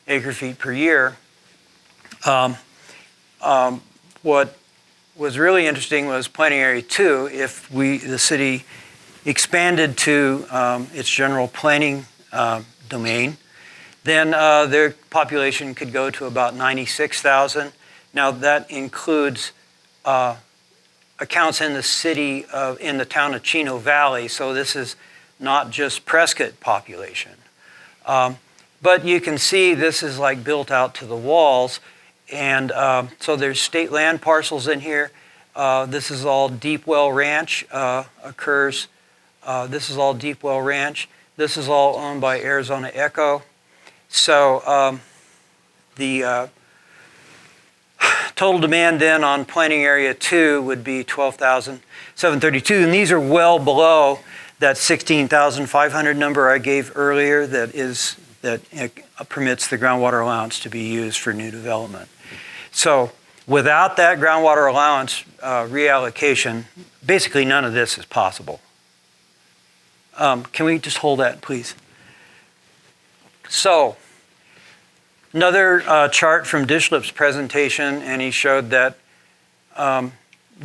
acre feet per year. What was really interesting was planning area 2. If the city expanded to its general planning domain, then their population could go to about 96,000. Now that includes accounts in the city in the town of Chino Valley, so this is not just Prescott population. But you can see this is like built out to the walls. And so there's state land parcels in here. This is all Deep Well Ranch occurs. This is all Deep Well Ranch. This is all owned by Arizona Echo. So the total demand then on planning area 2 would be 12,732. And these are well below that 16,500 number I gave earlier that permits the groundwater allowance to be used for new development. So without that groundwater allowance reallocation, basically none of this is possible. Can we just hold that, please? So another chart from Dishlip's presentation, and he showed that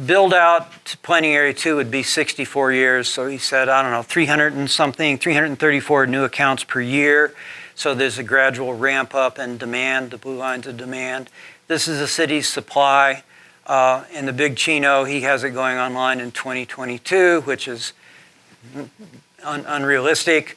build out to planning area 2 would be 64 years. So he said, I don't know, 334 new accounts per year. So there's a gradual ramp up in demand, the blue lines of demand. This is the city's supply. In the Big Chino, he has it going online in 2022, which is unrealistic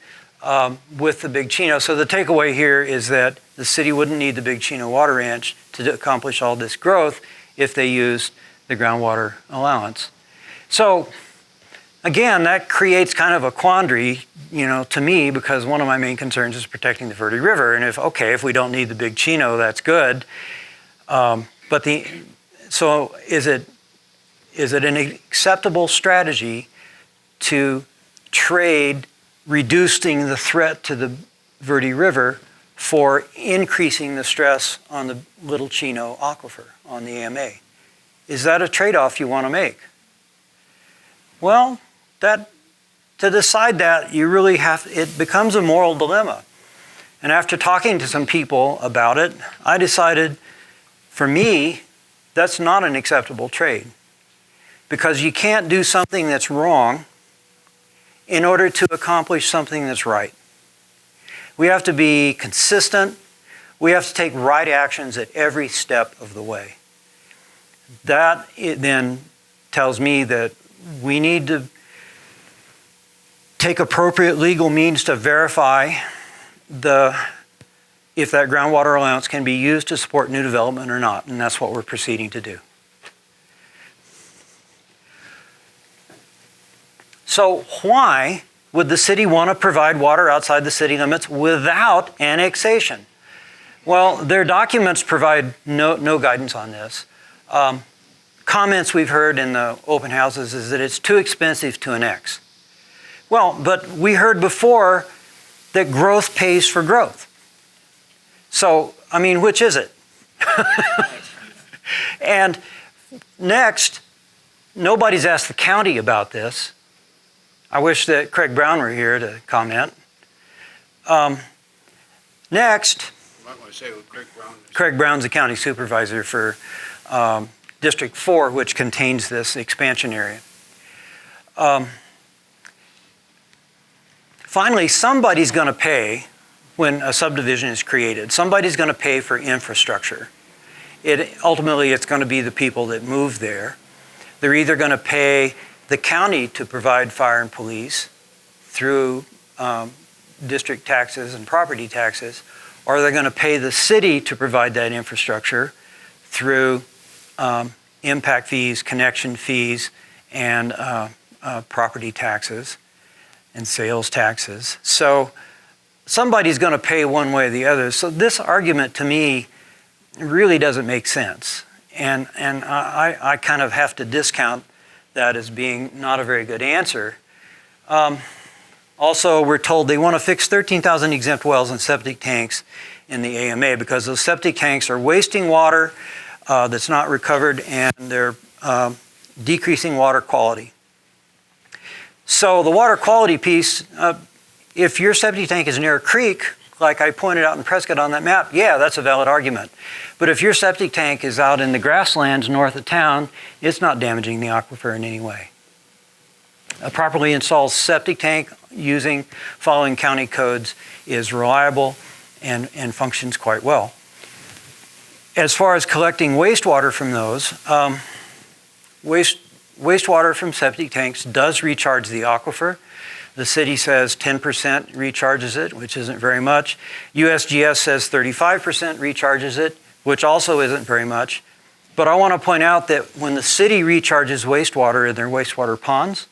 with the Big Chino. So the takeaway here is that the city wouldn't need the Big Chino Water Ranch to accomplish all this growth if they used the groundwater allowance. So again, that creates kind of a quandary, to me, because one of my main concerns is protecting the Verde River. And if we don't need the Big Chino, that's good. So is it an acceptable strategy to trade reducing the threat to the Verde River for increasing the stress on the Little Chino aquifer on the AMA? Is that a trade-off you want to make? Well, to decide that, it becomes a moral dilemma. And after talking to some people about it, I decided, for me, that's not an acceptable trade. Because you can't do something that's wrong in order to accomplish something that's right. We have to be consistent. We have to take right actions at every step of the way. That then tells me that we need to take appropriate legal means to verify if that groundwater allowance can be used to support new development or not, and that's what we're proceeding to do. So why would the city want to provide water outside the city limits without annexation? Well, their documents provide no guidance on this. Comments we've heard in the open houses is that it's too expensive to annex. Well, but we heard before that growth pays for growth. So, which is it? And next, nobody's asked the county about this. I wish that Craig Brown were here to comment. Next, You might want to say what Craig Brown is. Craig Brown's the county supervisor for District 4, which contains this expansion area. Finally, somebody's going to pay when a subdivision is created. Somebody's going to pay for infrastructure. Ultimately, it's going to be the people that move there. They're either going to pay the county to provide fire and police through district taxes and property taxes, or they're going to pay the city to provide that infrastructure through impact fees, connection fees, and property taxes and sales taxes. So somebody's going to pay one way or the other. So this argument to me really doesn't make sense. And I kind of have to discount that as being not a very good answer. Also, we're told they want to fix 13,000 exempt wells and septic tanks in the AMA because those septic tanks are wasting water that's not recovered, and they're decreasing water quality. So the water quality piece, if your septic tank is near a creek, like I pointed out in Prescott on that map, yeah, that's a valid argument. But if your septic tank is out in the grasslands north of town, it's not damaging the aquifer in any way. A properly installed septic tank following county codes is reliable and functions quite well. As far as collecting wastewater from those, wastewater from septic tanks does recharge the aquifer. The city says 10% recharges it, which isn't very much. USGS says 35% recharges it, which also isn't very much. But I want to point out that when the city recharges wastewater in their wastewater ponds,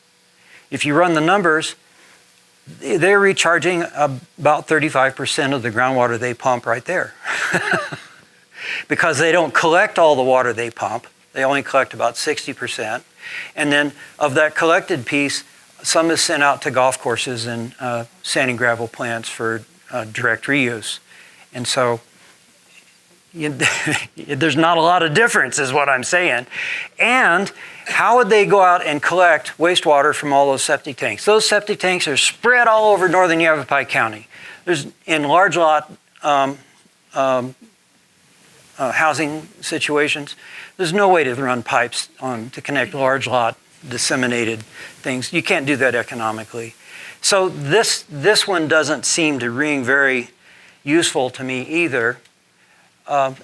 if you run the numbers, they're recharging about 35% of the groundwater they pump right there. Because they don't collect all the water they pump. They only collect about 60%. And then of that collected piece, some is sent out to golf courses and sand and gravel plants for direct reuse. And so there's not a lot of difference is what I'm saying. And how would they go out and collect wastewater from all those septic tanks? Those septic tanks are spread all over northern Yavapai County. There's in large lot housing situations, there's no way to run pipes to connect large lot disseminated things. You can't do that economically. So this one doesn't seem to ring very useful to me either.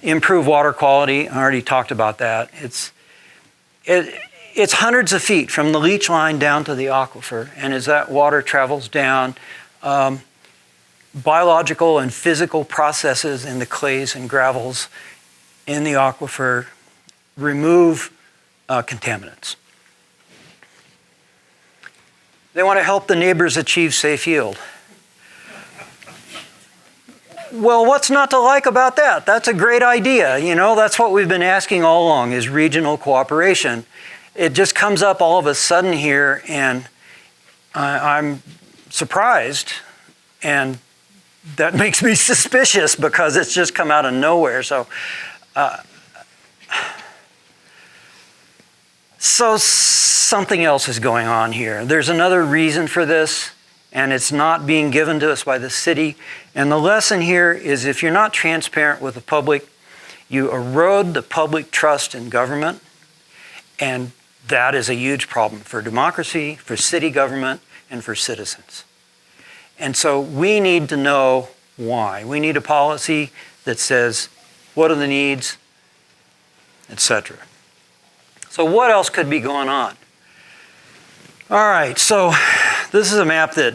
Improve water quality, I already talked about that. It's hundreds of feet from the leach line down to the aquifer, and as that water travels down, biological and physical processes in the clays and gravels in the aquifer remove contaminants. They want to help the neighbors achieve safe yield. Well, what's not to like about that? That's a great idea. You know, that's what we've been asking all along is regional cooperation. It just comes up all of a sudden here, and I'm surprised, and that makes me suspicious because it's just come out of nowhere. So something else is going on here. There's another reason for this, and it's not being given to us by the city. And the lesson here is if you're not transparent with the public, you erode the public trust in government, and that is a huge problem for democracy, for city government, and for citizens. And so we need to know why. We need a policy that says, what are the needs, etc. So what else could be going on? All right, so this is a map that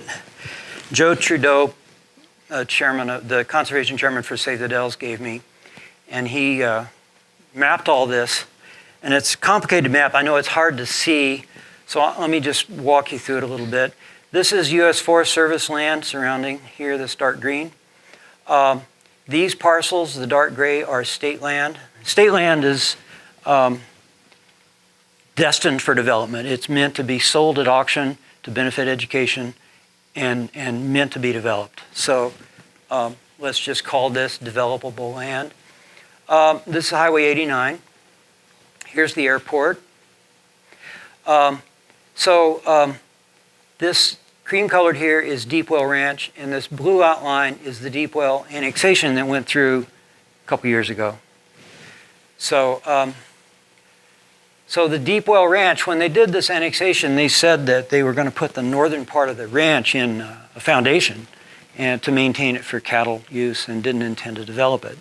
Joe Trudeau, the conservation chairman for Save the Dells, gave me. And he mapped all this. And it's a complicated map. I know it's hard to see, so let me just walk you through it a little bit. This is U.S. Forest Service land surrounding here, this dark green. These parcels, the dark gray, are state land. State land is destined for development. It's meant to be sold at auction to benefit education and meant to be developed. So let's just call this developable land. This is Highway 89. Here's the airport. This cream colored here is Deep Well Ranch, and this blue outline is the Deep Well annexation that went through a couple years ago. So the Deep Well Ranch, when they did this annexation, they said that they were going to put the northern part of the ranch in a foundation and to maintain it for cattle use and didn't intend to develop it.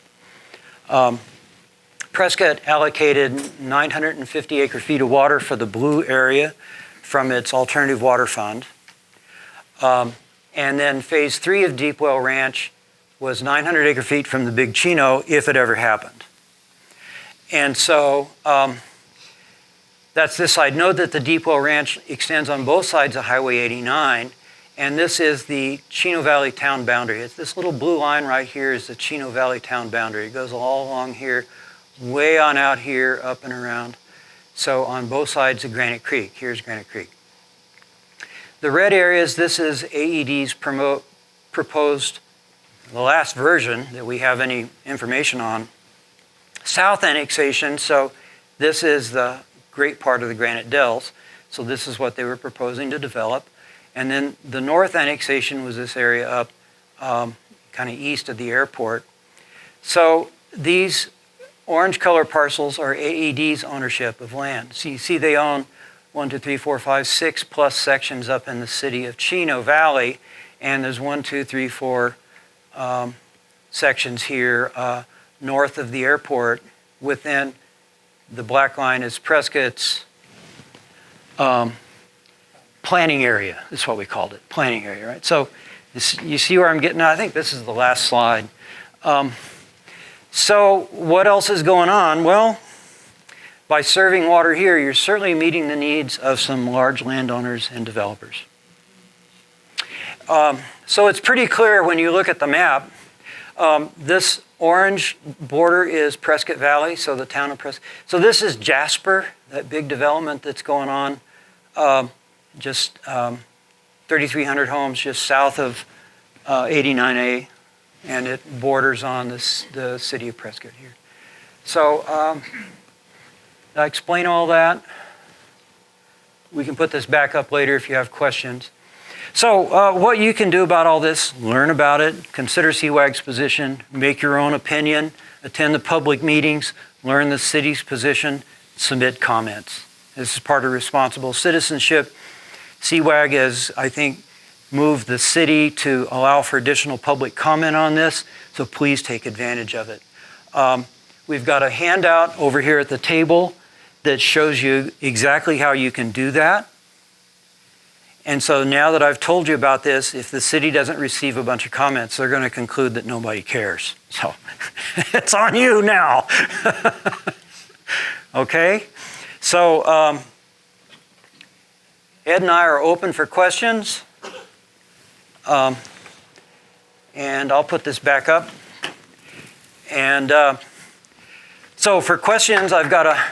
Prescott allocated 950 acre feet of water for the blue area from its alternative water fund. And then phase 3 of Deep Well Ranch was 900 acre feet from the Big Chino if it ever happened. And so that's this side. Note that the Deep Well Ranch extends on both sides of Highway 89, and this is the Chino Valley town boundary. It's this little blue line right here is the Chino Valley town boundary. It goes all along here, way on out here, up and around. So on both sides of Granite Creek. Here's Granite Creek. The red areas, this is AED's proposed, the last version that we have any information on, south annexation. So this is the great part of the Granite Dells. So this is what they were proposing to develop. And then the north annexation was this area up kind of east of the airport. So these orange color parcels are AED's ownership of land. So you see they own 1, 2, 3, 4, 5, 6 plus sections up in the city of Chino Valley. And there's 1, 2, 3, 4 sections here north of the airport. Within the black line is Prescott's planning area is what we called it, planning area, right? So you see where I'm getting at? I think this is the last slide. So what else is going on? Well, by serving water here, you're certainly meeting the needs of some large landowners and developers. So it's pretty clear when you look at the map. This orange border is Prescott Valley, so the town of Prescott. So this is Jasper, that big development that's going on, just 3,300 homes just south of 89A, and it borders on the city of Prescott here. So did I explain all that? We can put this back up later if you have questions. So what you can do about all this, learn about it, consider Cwag's position, make your own opinion, attend the public meetings, learn the city's position, submit comments. This is part of responsible citizenship. Cwag has, I think, moved the city to allow for additional public comment on this, so please take advantage of it. We've got a handout over here at the table that shows you exactly how you can do that. And so now that I've told you about this, if the city doesn't receive a bunch of comments, they're going to conclude that nobody cares. So it's on you now. Okay? So Ed and I are open for questions. And I'll put this back up. And so for questions, I've got a...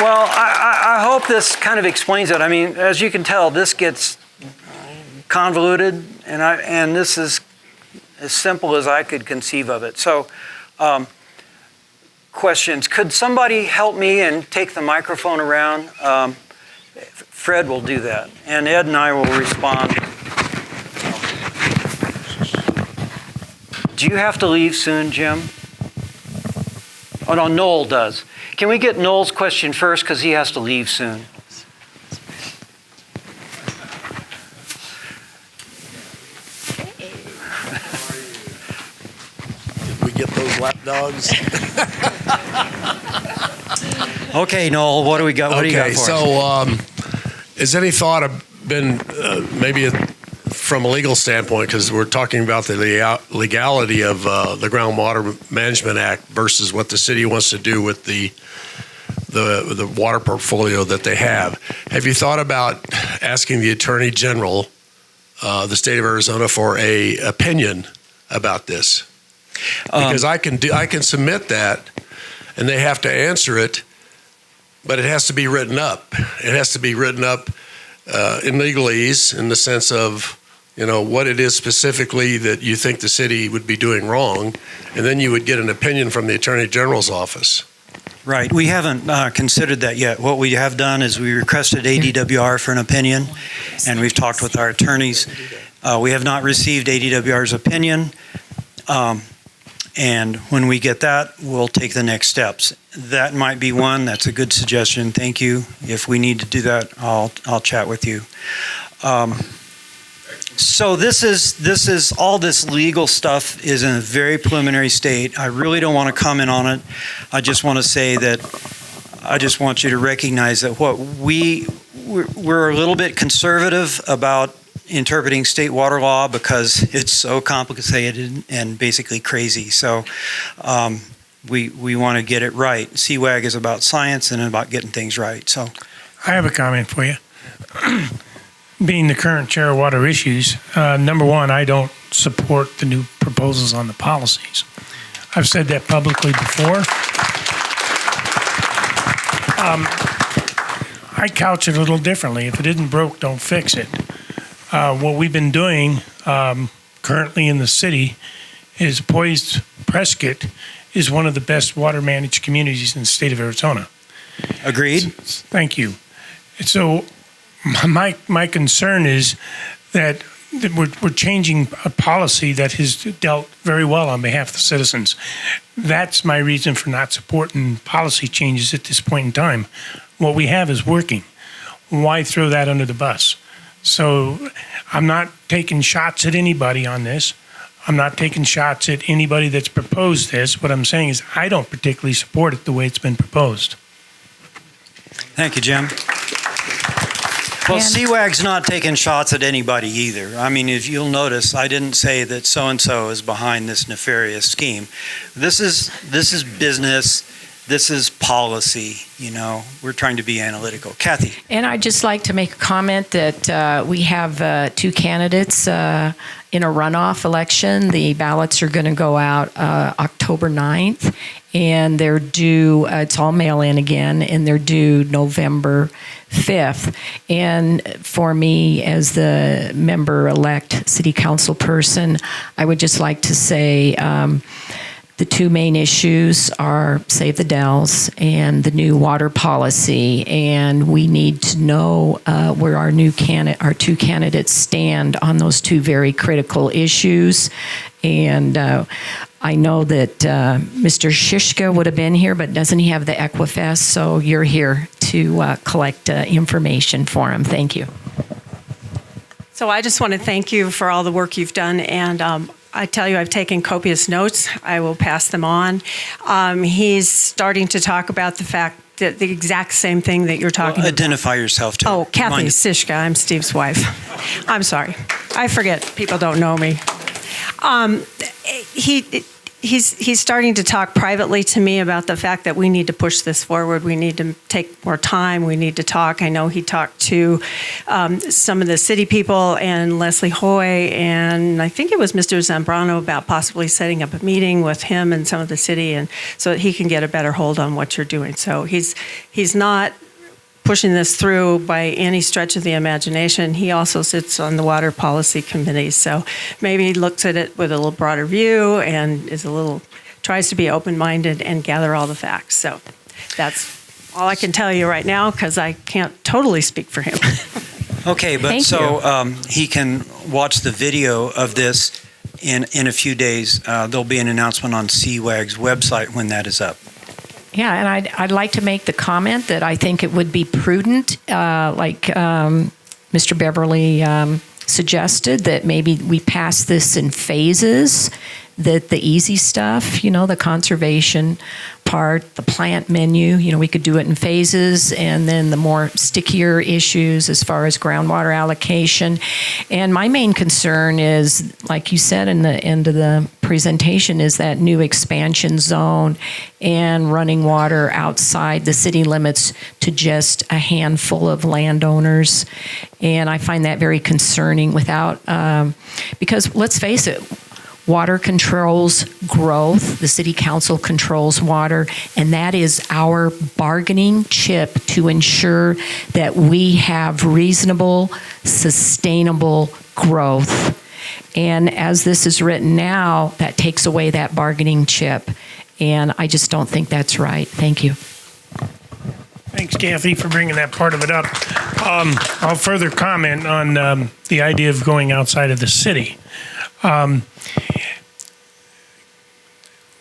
Well, I hope this kind of explains it. I mean, as you can tell, this gets convoluted, and this is as simple as I could conceive of it. So, questions. Could somebody help me and take the microphone around? Fred will do that, and Ed and I will respond. Do you have to leave soon, Jim? Oh, no, Noel does. Can we get Noel's question first, because he has to leave soon? Did we get those lap dogs? Okay, Noel, what do we got? What do you got for us? So has any thought been maybe from a legal standpoint, because we're talking about the legality of the Groundwater Management Act versus what the city wants to do with the water portfolio that they have. Have you thought about asking the Attorney General, the state of Arizona, for a opinion about this? Because I can submit that, and they have to answer it, but it has to be written up. It has to be written up in legalese, in the sense of, you know, what it is specifically that you think the city would be doing wrong, and then you would get an opinion from the Attorney General's office. Right. We haven't considered that yet. What we have done is we requested ADWR for an opinion, and we've talked with our attorneys. We have not received ADWR's opinion, and when we get that, we'll take the next steps. That might be one. That's a good suggestion. Thank you. If we need to do that, I'll chat with you. So this is all this legal stuff is in a very preliminary state. I really don't want to comment on it. I just want to say that I just want you to recognize that we're a little bit conservative about interpreting state water law because it's so complicated and basically crazy. So we want to get it right. Cwag is about science and about getting things right. So I have a comment for you. Being the current chair of water issues, number one, I don't support the new proposals on the policies. I've said that publicly before. I couch it a little differently. If it isn't broke, don't fix it. What we've been doing currently in the city is poised. Prescott is one of the best water managed communities in the state of Arizona. agreed? Thank you. So my concern is that we're changing a policy that has dealt very well on behalf of the citizens. That's my reason for not supporting policy changes at this point in time. What we have is working. Why throw that under the bus? So I'm not taking shots at anybody on this. I'm not taking shots at anybody that's proposed this. What I'm saying is I don't particularly support it the way it's been proposed. Thank you, Jim. Well, And- Cwag's not taking shots at anybody either. I mean, if you'll notice, I didn't say that so-and-so is behind this nefarious scheme. This is business. This is policy. You know, we're trying to be analytical. Kathy. And I'd just like to make a comment that we have two candidates in a runoff election. The ballots are going to go out October 9th, and they're due, it's all mail-in again, and they're due November 5th. And for me, as the member-elect city council person, I would just like to say the two main issues are Save the Dells and the new water policy, and we need to know where our two candidates stand on those two very critical issues. And I know that Mr. Shishka would have been here, but doesn't he have the Equifest? So you're here to collect information for him. Thank you. So I just want to thank you for all the work you've done, and I tell you, I've taken copious notes. I will pass them on. He's starting to talk about the fact that the exact same thing that you're talking about. Identify yourself, too. Oh, Kathy Mind- Sishka. I'm Steve's wife. I'm sorry. I forget. People don't know me. He's starting to talk privately to me about the fact that we need to push this forward. We need to take more time. We need to talk. I know he talked to some of the city people and Leslie Hoy, and I think it was Mr. Zambrano about possibly setting up a meeting with him and some of the city, and so that he can get a better hold on what you're doing. So he's not pushing this through by any stretch of the imagination. He also sits on the Water Policy Committee, so maybe he looks at it with a little broader view and tries to be open-minded and gather all the facts. So that's all I can tell you right now, because I can't totally speak for him. Okay, but Thank so he can watch the video of this in a few days. There'll be an announcement on Cwag's website when that is up. Yeah, and I'd like to make the comment that I think it would be prudent, like Mr. Beverly suggested, that maybe we pass this in phases, that the easy stuff, the conservation part, the plant menu, we could do it in phases, and then the more stickier issues as far as groundwater allocation. And my main concern is, like you said in the end of the presentation, is that new expansion zone and running water outside the city limits to just a handful of landowners. And I find that very concerning because let's face it, water controls growth. The city council controls water, and that is our bargaining chip to ensure that we have reasonable, sustainable growth. And as this is written now, that takes away that bargaining chip, and I just don't think that's right. Thank you. Thanks, Kathy, for bringing that part of it up. I'll further comment on the idea of going outside of the city.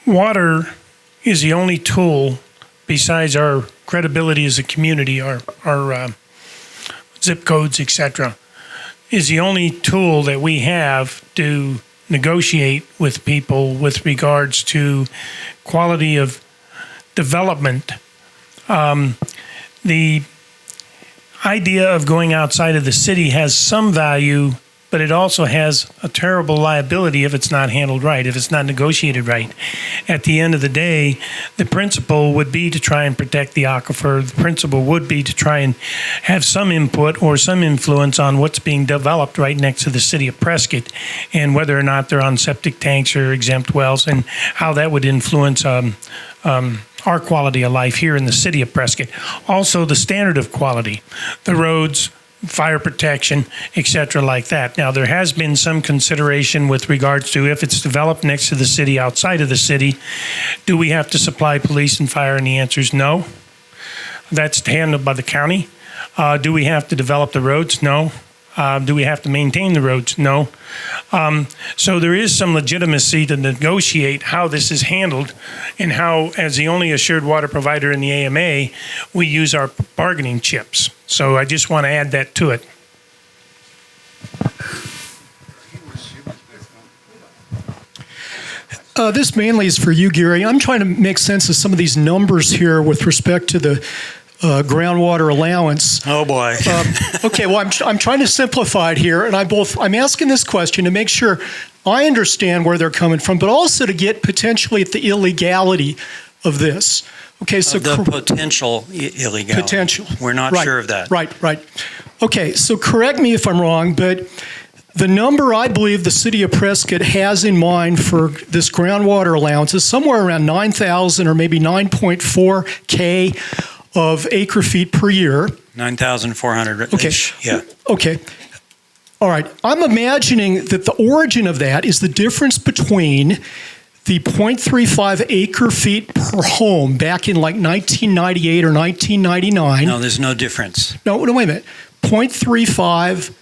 Water is the only tool, besides our credibility as a community, our zip codes, etc., is the only tool that we have to negotiate with people with regards to quality of development. The idea of going outside of the city has some value, but it also has a terrible liability if it's not handled right, if it's not negotiated right. At the end of the day, the principle would be to try and protect the aquifer. The principle would be to try and have some input or some influence on what's being developed right next to the city of Prescott, and whether or not they're on septic tanks or exempt wells, and how that would influence our quality of life here in the city of Prescott. Also, the standard of quality, the roads, fire protection, etc., like that. Now, there has been some consideration with regards to if it's developed next to the city, outside of the city, do we have to supply police and fire? And the answer is no. That's handled by the county. Do we have to develop the roads? No. Do we have to maintain the roads? No. So there is some legitimacy to negotiate how this is handled, and how, as the only assured water provider in the AMA, we use our bargaining chips. So I just want to add that to it. This mainly is for you, Gary. I'm trying to make sense of some of these numbers here with respect to the groundwater allowance. Oh boy. Okay, well, I'm trying to simplify it here, and I'm asking this question to make sure I understand where they're coming from, but also to get potentially at the illegality of this. Okay, so The potential illegality. potential. We're not Right, sure of that. Right. Okay, so correct me if I'm wrong, but the number I believe the city of Prescott has in mind for this groundwater allowance is somewhere around 9,000 or maybe 9.4 K of acre feet per year. 9,400. Okay. Yeah. Okay. All right. I'm imagining that the origin of that is the difference between the 0.35 acre feet per home back in like 1998 or 1999. No, there's no difference. No, wait a minute. 0.35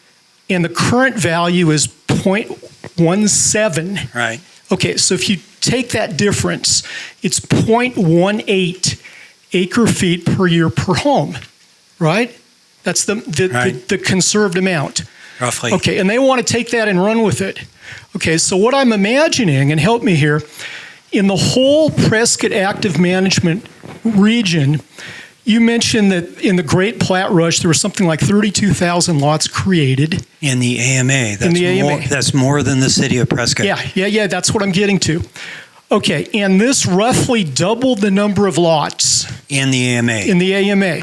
and the current value is 0.17. Right. Okay, so if you take that difference, it's 0.18 acre feet per year per home, right? That's the conserved amount. Roughly. Okay, and they want to take that and run with it. Okay, so what I'm imagining, and help me here, in the whole Prescott Active Management region, you mentioned that in the Great Plat Rush, there was something like 32,000 lots created. In the AMA. In the AMA. That's more than the city of Prescott. Yeah, that's what I'm getting to. Okay, and this roughly doubled the number of lots. In the AMA. In the AMA.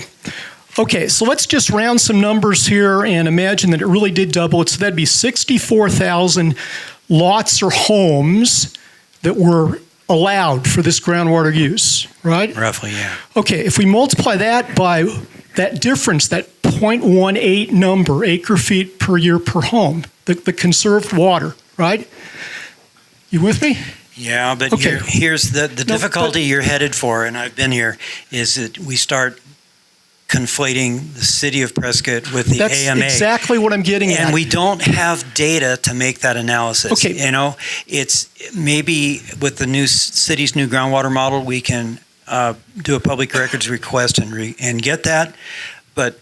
Okay, so let's just round some numbers here and imagine that it really did double it. So that'd be 64,000 lots or homes that were allowed for this groundwater use, right? Roughly, yeah. Okay, if we multiply that by that difference, that 0.18 number, acre feet per year per home, the conserved water, right? You with me? Yeah, but Okay. here's the difficulty you're headed for, and I've been here, is that we start conflating the city of Prescott with the That's AMA. exactly what I'm getting at. And we don't have data to make that analysis. Okay. You know, it's maybe with the new city's new groundwater model, we can do a public records request and get that. But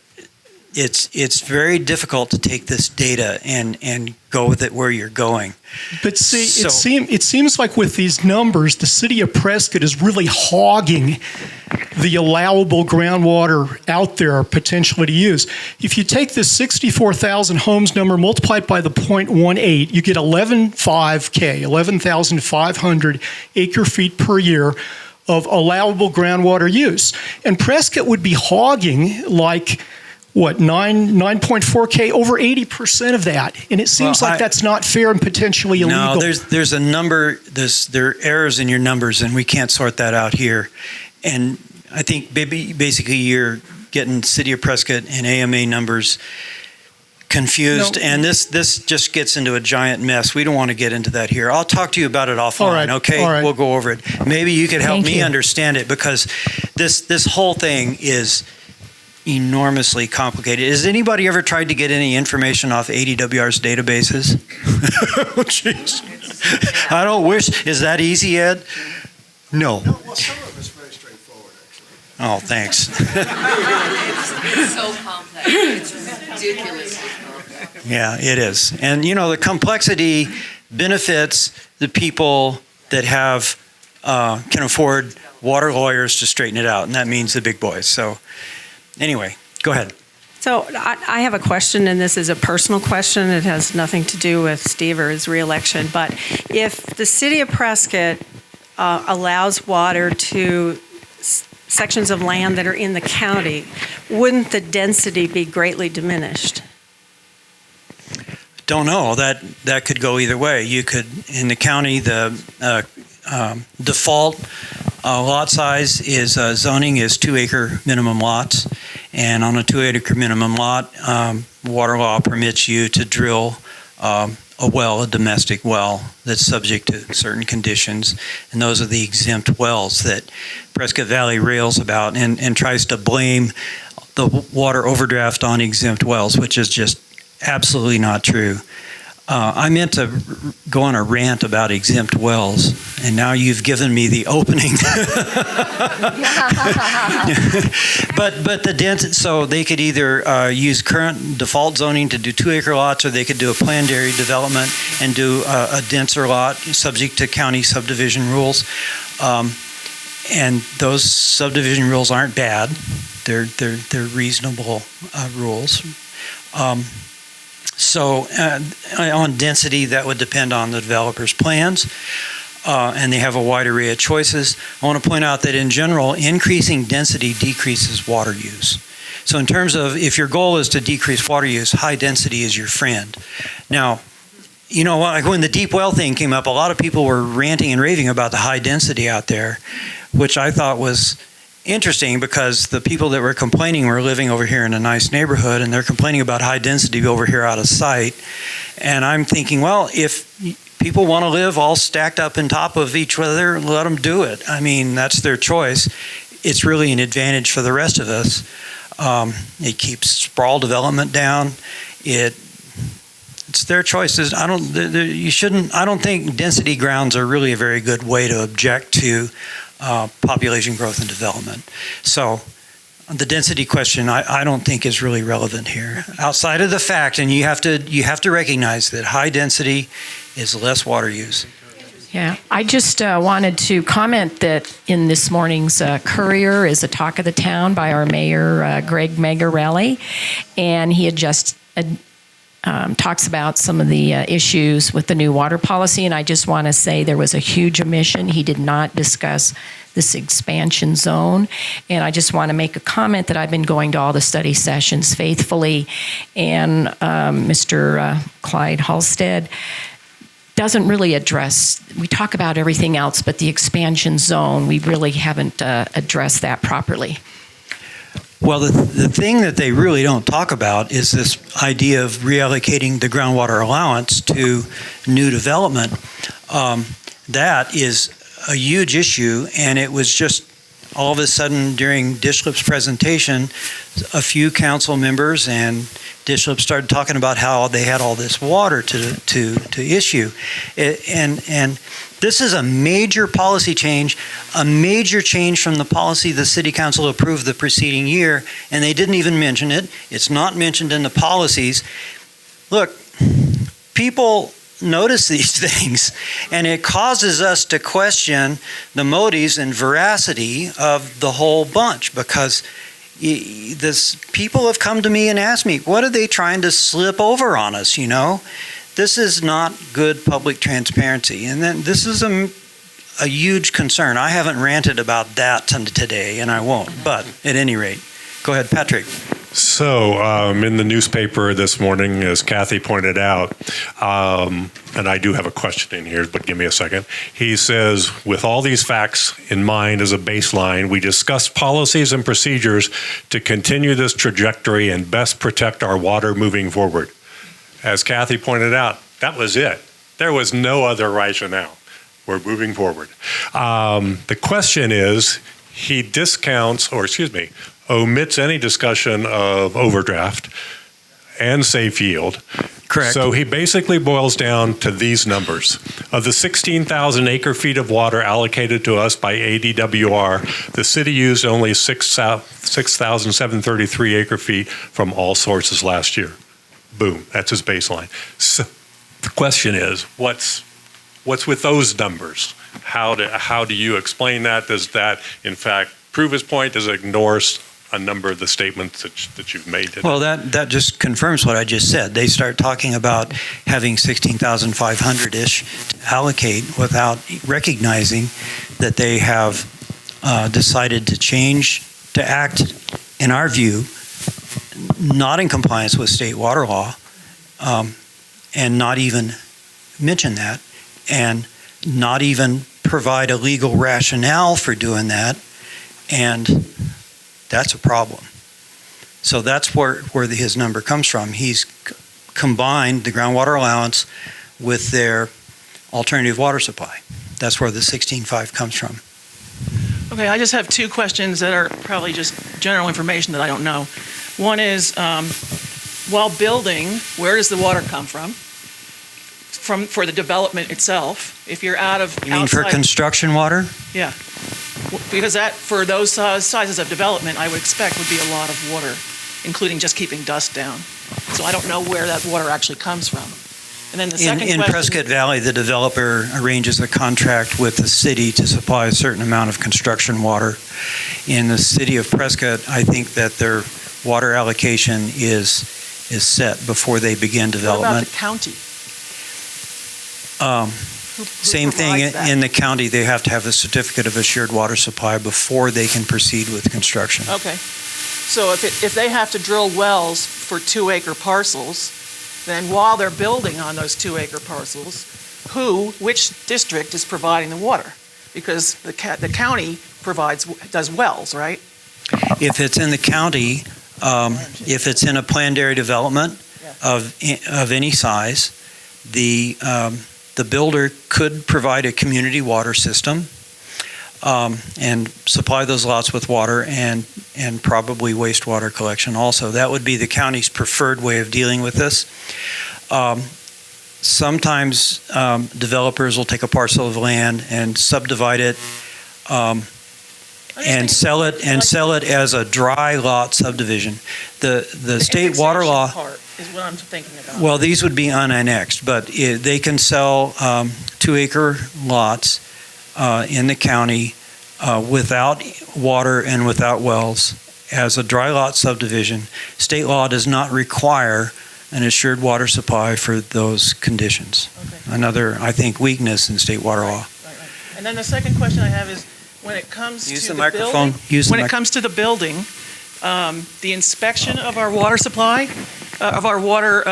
it's very difficult to take this data and go with it where you're going. But see, So- it seems like with these numbers, the city of Prescott is really hogging the allowable groundwater out there potentially to use. If you take this 64,000 homes number, multiply it by the 0.18, you get 11,500 acre feet per year of allowable groundwater use. And Prescott would be hogging like, what, 9.4K, over 80% of that. And it seems like that's not fair and potentially illegal. No, there's a number, there are errors in your numbers, and we can't sort that out here. And I think basically you're getting City of Prescott and AMA numbers confused, and this just gets into a giant mess. We don't want to get into that here. I'll talk to you about it offline, All right, okay? all right. We'll go over it. Maybe you could help Thank me you. understand it, because this whole thing is enormously complicated. Has anybody ever tried to get any information off ADWR's databases? Oh, jeez. I don't wish. Is that easy, Ed? No. Well, some of it's very straightforward, actually. Oh, thanks. It's so complex. It's ridiculously complex. Yeah, it is. And, you know, the complexity benefits the people that have can afford water lawyers to straighten it out, and that means the big boys. So anyway, go ahead. So I have a question, and this is a personal question. It has nothing to do with Steve or his reelection. But if the city of Prescott allows water to sections of land that are in the county, wouldn't the density be greatly diminished? Don't know. That could go either way. You could, in the county, the default lot size is zoning is 2 acre minimum lots, and on a 2 acre minimum lot, water law permits you to drill a domestic well that's subject to certain conditions, and those are the exempt wells that Prescott Valley rails about and tries to blame the water overdraft on exempt wells, which is just absolutely not true. I meant to go on a rant about exempt wells, and now you've given me the opening. But the density, so they could either use current default zoning to do 2-acre lots, or they could do a planned area development and do a denser lot subject to county subdivision rules. And those subdivision rules aren't bad; they're reasonable rules. So on density, that would depend on the developer's plans, and they have a wide array of choices. I want to point out that in general, increasing density decreases water use. So in terms of if your goal is to decrease water use, high density is your friend. Now, you know, like when the deep well thing came up, a lot of people were ranting and raving about the high density out there, which I thought was interesting because the people that were complaining were living over here in a nice neighborhood, and they're complaining about high density over here out of sight. And I'm thinking, well, if people want to live all stacked up on top of each other, let them do it. I mean, that's their choice. It's really an advantage for the rest of us. It keeps sprawl development down. It's their choices. I don't think density grounds are really a very good way to object to population growth and development. So the density question, I don't think is really relevant here. Outside of the fact, and you have to recognize that high density is less water use. Yeah, I just wanted to comment that in this morning's Courier is a talk of the town by our mayor, Greg Megarelli, and he had just talks about some of the issues with the new water policy, and I just want to say there was a huge omission. He did not discuss this expansion zone, and I just want to make a comment that I've been going to all the study sessions faithfully, and Mr. Clyde Halstead doesn't really address, we talk about everything else, but the expansion zone, we really haven't addressed that properly. Well, the thing that they really don't talk about is this idea of reallocating the groundwater allowance to new development. That is a huge issue, and it was just all of a sudden during Dishlip's presentation, a few council members and Dishlip started talking about how they had all this water to issue. And this is a major policy change, a major change from the policy the city council approved the preceding year, and they didn't even mention it. It's not mentioned in the policies. Look, people notice these things, and it causes us to question the motives and veracity of the whole bunch, because people have come to me and asked me, what are they trying to slip over on us, you know? This is not good public transparency, and then this is a huge concern. I haven't ranted about that today, and I won't, but at any rate, go ahead, Patrick. So, in the newspaper this morning, as Kathy pointed out, and I do have a question in here, but give me a second. He says, with all these facts in mind as a baseline, we discussed policies and procedures to continue this trajectory and best protect our water moving forward. As Kathy pointed out, that was it. There was no other rationale. We're moving forward. The question is, he omits any discussion of overdraft and safe yield. Correct. So he basically boils down to these numbers. Of the 16,000 acre feet of water allocated to us by ADWR, the city used only 6,733 acre feet from all sources last year. Boom, that's his baseline. So the question is, what's with those numbers? How do you explain that? Does that, in fact, prove his point? Does it ignore a number of the statements that you've made today? Well, that just confirms what I just said. They start talking about having 16,500-ish to allocate without recognizing that they have decided to act, in our view, not in compliance with state water law, and not even mention that, and not even provide a legal rationale for doing that, and that's a problem. So that's where his number comes from. He's combined the groundwater allowance with their alternative water supply. That's where the 16.5 comes from. Okay, I just have two questions that are probably just general information that I don't know. One is, while building, where does the water come from? for the development itself, if you're out of You mean for outside- construction water? Yeah. Because that, for those sizes of development, I would expect would be a lot of water, including just keeping dust down. So I don't know where that water actually comes from. And then the second In question. Prescott Valley, the developer arranges a contract with the city to supply a certain amount of construction water. In the city of Prescott, I think that their water allocation is set before they begin What about development. the county? Who Same thing provides that? in the county, they have to have a certificate of assured water supply before they can proceed with construction. Okay. So if they have to drill wells for 2-acre parcels, then while they're building on those 2-acre parcels, which district is providing the water? Because the county does wells, right? If it's in the county, if it's in a planned area development of any size, the builder could provide a community water system and supply those lots with water and probably wastewater collection also. That would be the county's preferred way of dealing with this. Sometimes developers will take a parcel of land and subdivide it and sell it as a dry lot subdivision. The state water law. Part is what I'm thinking about. Well, these would be unannexed, but they can sell 2-acre lots in the county without water and without wells as a dry lot subdivision. State law does not require an assured water supply for those conditions. Okay. Another, I think, weakness in state water law. Right. And then the second question I have is, when it comes Use to the the microphone. building, Use the when it mic- comes to the building, the inspection of our water supply, of our water,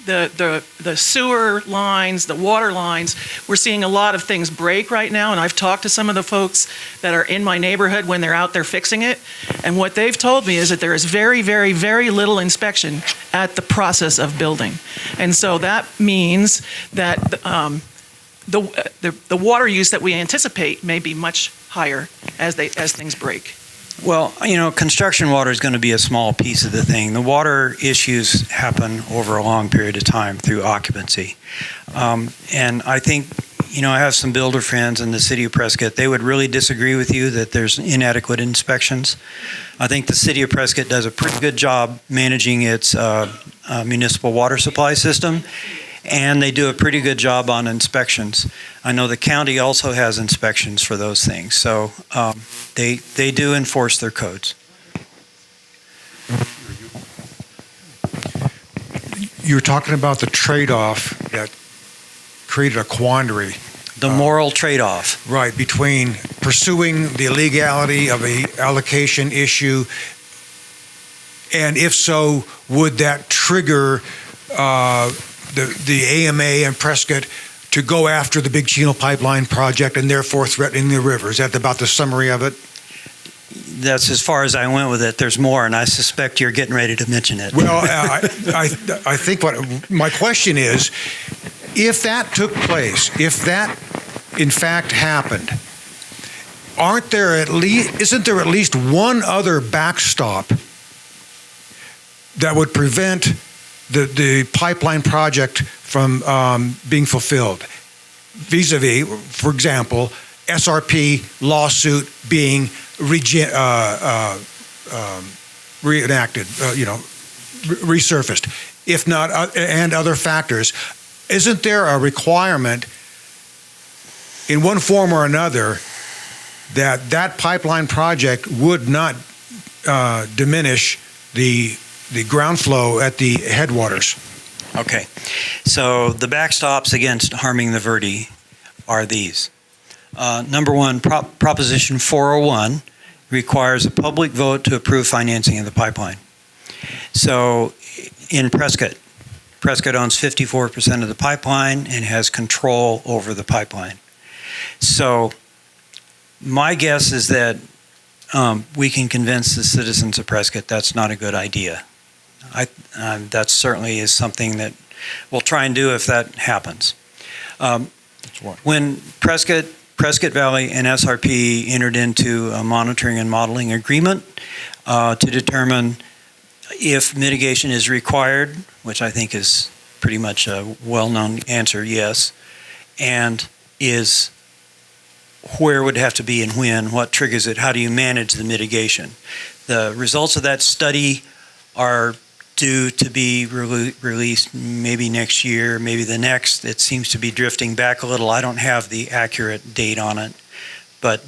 the sewer lines, the water lines, we're seeing a lot of things break right now, and I've talked to some of the folks that are in my neighborhood when they're out there fixing it, and what they've told me is that there is very, very, very little inspection at the process of building. And so that means that the water use that we anticipate may be much higher as things break. Well, construction water is going to be a small piece of the thing. The water issues happen over a long period of time through occupancy. And I think, I have some builder friends in the city of Prescott. They would really disagree with you that there's inadequate inspections. I think the city of Prescott does a pretty good job managing its municipal water supply system, and they do a pretty good job on inspections. I know the county also has inspections for those things, so they do enforce their codes. You were talking about the trade-off that created a quandary. The moral trade-off. Right, between pursuing the illegality of a allocation issue, and if so, would that trigger the AMA and Prescott to go after the Big Chino Pipeline project and therefore threatening the river? Is that about the summary of it? That's as far as I went with it. There's more, and I suspect you're getting ready to mention it. Well, I think what my question is, if that took place, if that in fact happened, isn't there at least one other backstop that would prevent the pipeline project from being fulfilled? Vis-a-vis, for example, SRP lawsuit being reenacted, resurfaced, if not, and other factors. Isn't there a requirement in one form or another that pipeline project would not diminish the ground flow at the headwaters? Okay, so the backstops against harming the Verde are these. Number one, Proposition 401 requires a public vote to approve financing of the pipeline. So in Prescott owns 54% of the pipeline and has control over the pipeline. So my guess is that we can convince the citizens of Prescott that's not a good idea. That certainly is something that we'll try and do if that happens. When Prescott Valley and SRP entered into a monitoring and modeling agreement to determine if mitigation is required, which I think is pretty much a well-known answer, yes. And is where would it have to be and when, what triggers it, how do you manage the mitigation? The results of that study are due to be released maybe next year, maybe the next. It seems to be drifting back a little. I don't have the accurate date on it, but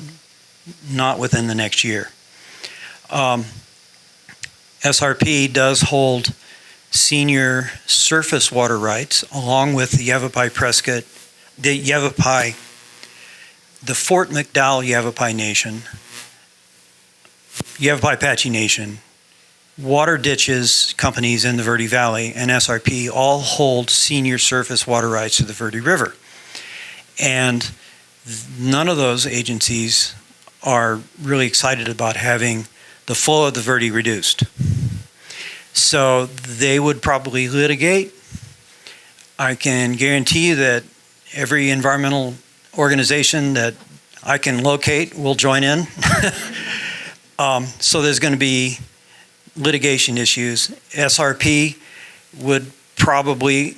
not within the next year. SRP does hold senior surface water rights along with the Yavapai-Prescott, the Fort McDowell Yavapai Nation, Yavapai Apache Nation, water ditches companies in the Verde Valley, and SRP all hold senior surface water rights to the Verde River. And none of those agencies are really excited about having the flow of the Verde reduced. So they would probably litigate. I can guarantee you that every environmental organization that I can locate will join in. So there's going to be litigation issues. SRP would probably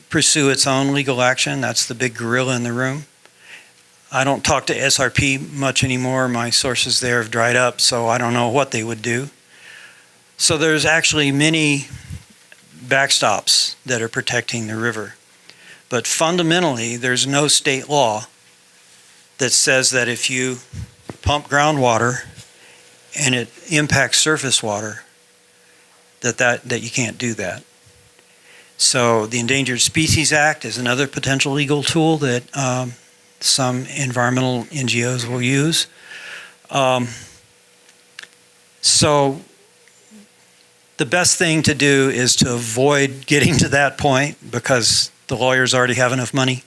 pursue its own legal action. That's the big gorilla in the room. I don't talk to SRP much anymore. My sources there have dried up, so I don't know what they would do. So there's actually many backstops that are protecting the river. But fundamentally, there's no state law that says that if you pump groundwater and it impacts surface water, that you can't do that. So the Endangered Species Act is another potential legal tool that some environmental NGOs will use. So the best thing to do is to avoid getting to that point because the lawyers already have enough money,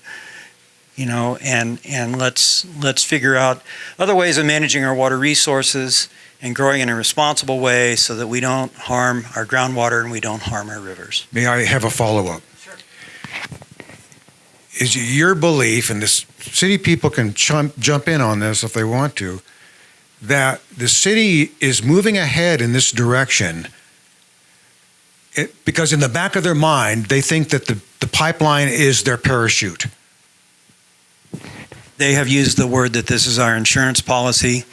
and let's figure out other ways of managing our water resources and growing in a responsible way so that we don't harm our groundwater and we don't harm our rivers. May I have a follow-up? Sure. Is it your belief, and the city people can jump in on this if they want to, that the city is moving ahead in this direction because in the back of their mind, they think that the pipeline is their parachute? They have used the word that this is our insurance policy.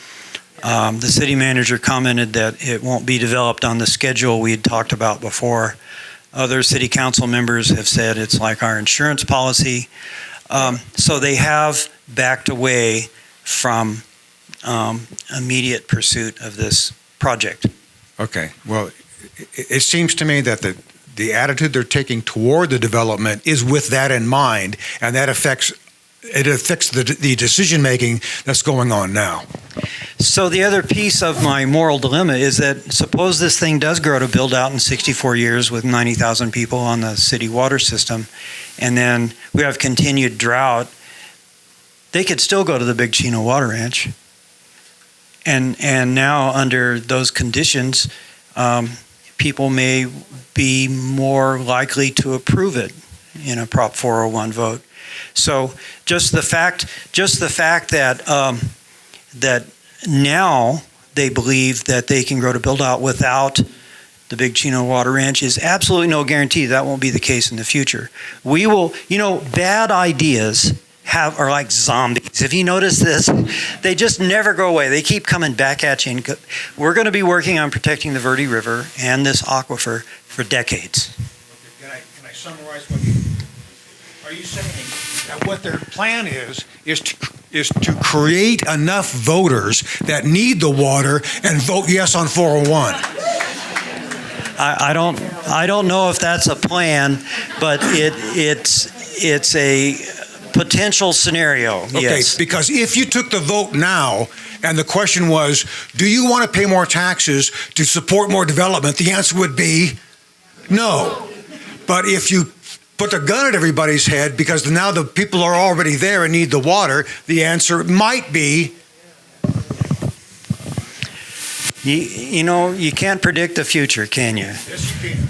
The city manager commented that it won't be developed on the schedule we had talked about before. Other city council members have said it's like our insurance policy. So they have backed away from immediate pursuit of this project. Okay, well, it seems to me that the attitude they're taking toward the development is with that in mind, and that affects the decision-making that's going on now. So the other piece of my moral dilemma is that suppose this thing does grow to build out in 64 years with 90,000 people on the city water system, and then we have continued drought, they could still go to the Big Chino Water Ranch. And now under those conditions, people may be more likely to approve it in a Prop 401 vote. So just the fact that that now they believe that they can grow to build out without the Big Chino Water Ranch is absolutely no guarantee that won't be the case in the future. We will, bad ideas are like zombies. Have you noticed this? They just never go away. They keep coming back at you. And we're going to be working on protecting the Verde River and this aquifer for decades. Can I summarize are you saying that what their plan is to create enough voters that need the water and vote yes on 401? I don't know if that's a plan, but it's a potential scenario. Okay, yes. Because if you took the vote now and the question was, do you want to pay more taxes to support more development? The answer would be no. But if you put the gun at everybody's head because now the people are already there and need the water, the answer might be. You can't predict the future, can you? Yes, you can.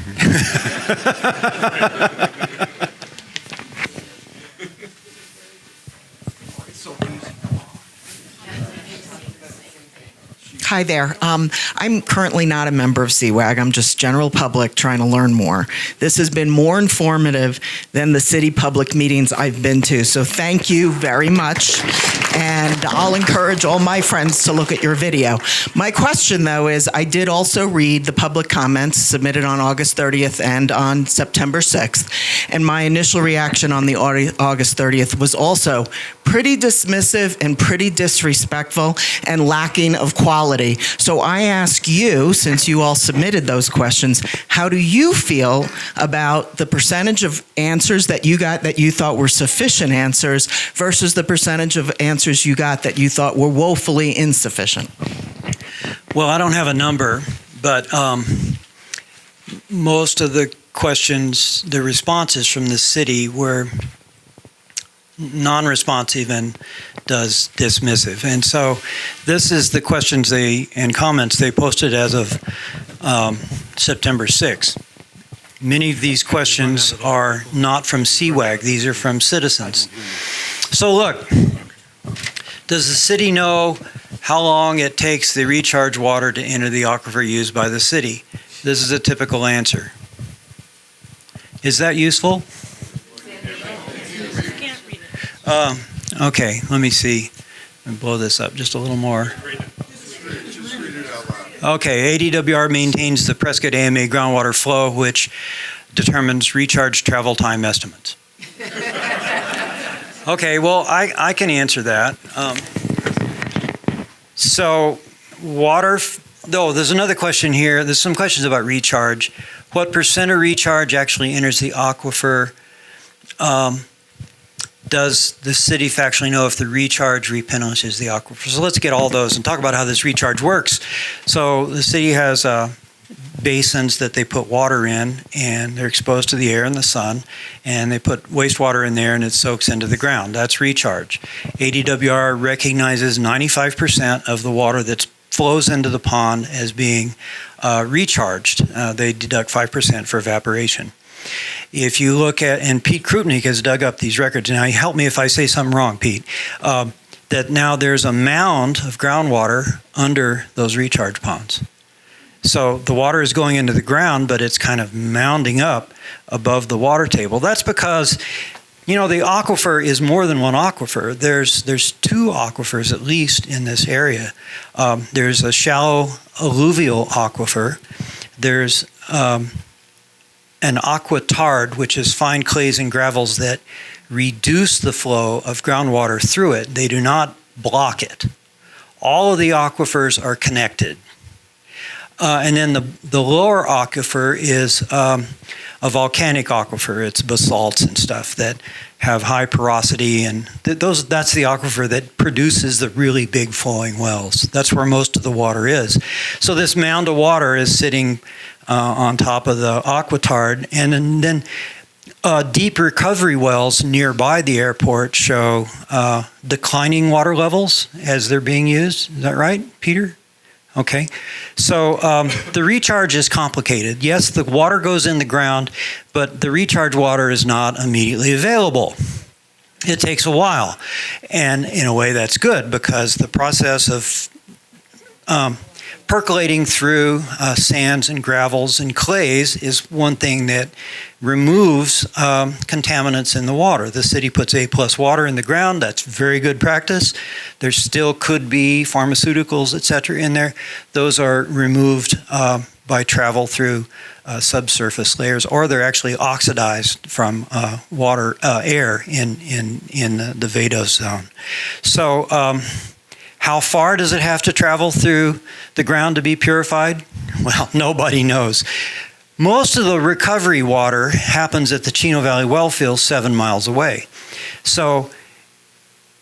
Hi there. I'm currently not a member of Cwag. I'm just general public trying to learn more. This has been more informative than the city public meetings I've been to, so thank you very much. And I'll encourage all my friends to look at your video. My question, though, is I did also read the public comments submitted on August 30th and on September 6th, and my initial reaction on the August 30th was also pretty dismissive and pretty disrespectful and lacking of quality. So I ask you, since you all submitted those questions, how do you feel about the percentage of answers that you got that you thought were sufficient answers versus the percentage of answers you got that you thought were woefully insufficient? Well, I don't have a number, but most of the questions, the responses from the city were non-responsive and dismissive. And so this is the questions and comments they posted as of September 6th. Many of these questions are not from Cwag. These are from citizens. So look, does the city know how long it takes the recharge water to enter the aquifer used by the city? This is a typical answer. Is that useful? Okay, let me see. Let me blow this up just a little more. Okay, ADWR maintains the Prescott AMA groundwater flow, which determines recharge travel time estimates. Okay, well, I can answer that. So water, though, there's another question here. There's some questions about recharge. What percent of recharge actually enters the aquifer? Does the city factually know if the recharge replenishes the aquifer? So let's get all those and talk about how this recharge works. So the city has basins that they put water in, and they're exposed to the air and the sun, and they put wastewater in there and it soaks into the ground. That's recharge. ADWR recognizes 95% of the water that flows into the pond as being recharged. They deduct 5% for evaporation. If you look at, and Pete Krupnik has dug up these records, now help me if I say something wrong, Pete, that now there's a mound of groundwater under those recharge ponds. So the water is going into the ground, but it's kind of mounding up above the water table. That's because, you know, the aquifer is more than one aquifer. There's two aquifers at least in this area. There's a shallow alluvial aquifer. There's an aquitard, which is fine clays and gravels that reduce the flow of groundwater through it. They do not block it. All of the aquifers are connected. And then the lower aquifer is a volcanic aquifer. It's basalts and stuff that have high porosity, and that's the aquifer that produces the really big flowing wells. That's where most of the water is. So this mound of water is sitting on top of the aquitard, and then deep recovery wells nearby the airport show declining water levels as they're being used. Is that right, Peter? Okay, so the recharge is complicated. Yes, the water goes in the ground, but the recharge water is not immediately available. It takes a while, and in a way that's good because the process of percolating through sands and gravels and clays is one thing that removes contaminants in the water. The city puts A+ water in the ground. That's very good practice. There still could be pharmaceuticals, et cetera, in there. Those are removed by travel through subsurface layers, or they're actually oxidized from air in the vadose zone. So how far does it have to travel through the ground to be purified? Well, nobody knows. Most of the recovery water happens at the Chino Valley well field 7 miles away. So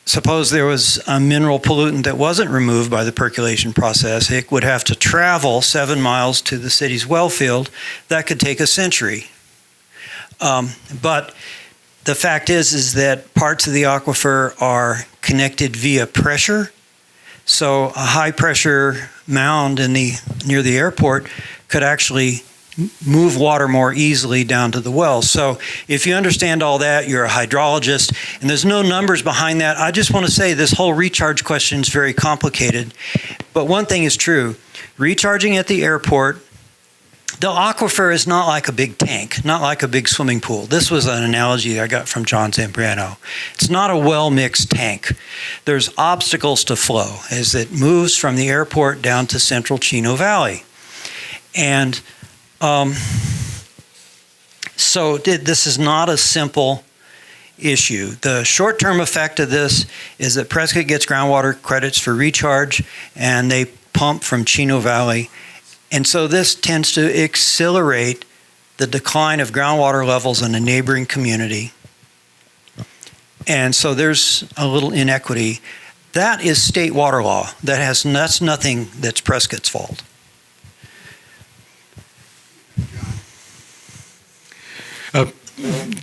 suppose there was a mineral pollutant that wasn't removed by the percolation process, it would have to travel 7 miles to the city's well field. That could take a century. But the fact is that parts of the aquifer are connected via pressure. So a high pressure mound near the airport could actually move water more easily down to the well. So if you understand all that, you're a hydrologist, and there's no numbers behind that. I just want to say this whole recharge question is very complicated. But one thing is true, recharging at the airport, the aquifer is not like a big tank, not like a big swimming pool. This was an analogy I got from John Zambrano. It's not a well-mixed tank. There's obstacles to flow as it moves from the airport down to central Chino Valley. And so this is not a simple issue. The short-term effect of this is that Prescott gets groundwater credits for recharge, and they pump from Chino Valley. And so this tends to accelerate the decline of groundwater levels in a neighboring community. And so there's a little inequity. That is state water law. That's nothing that's Prescott's fault.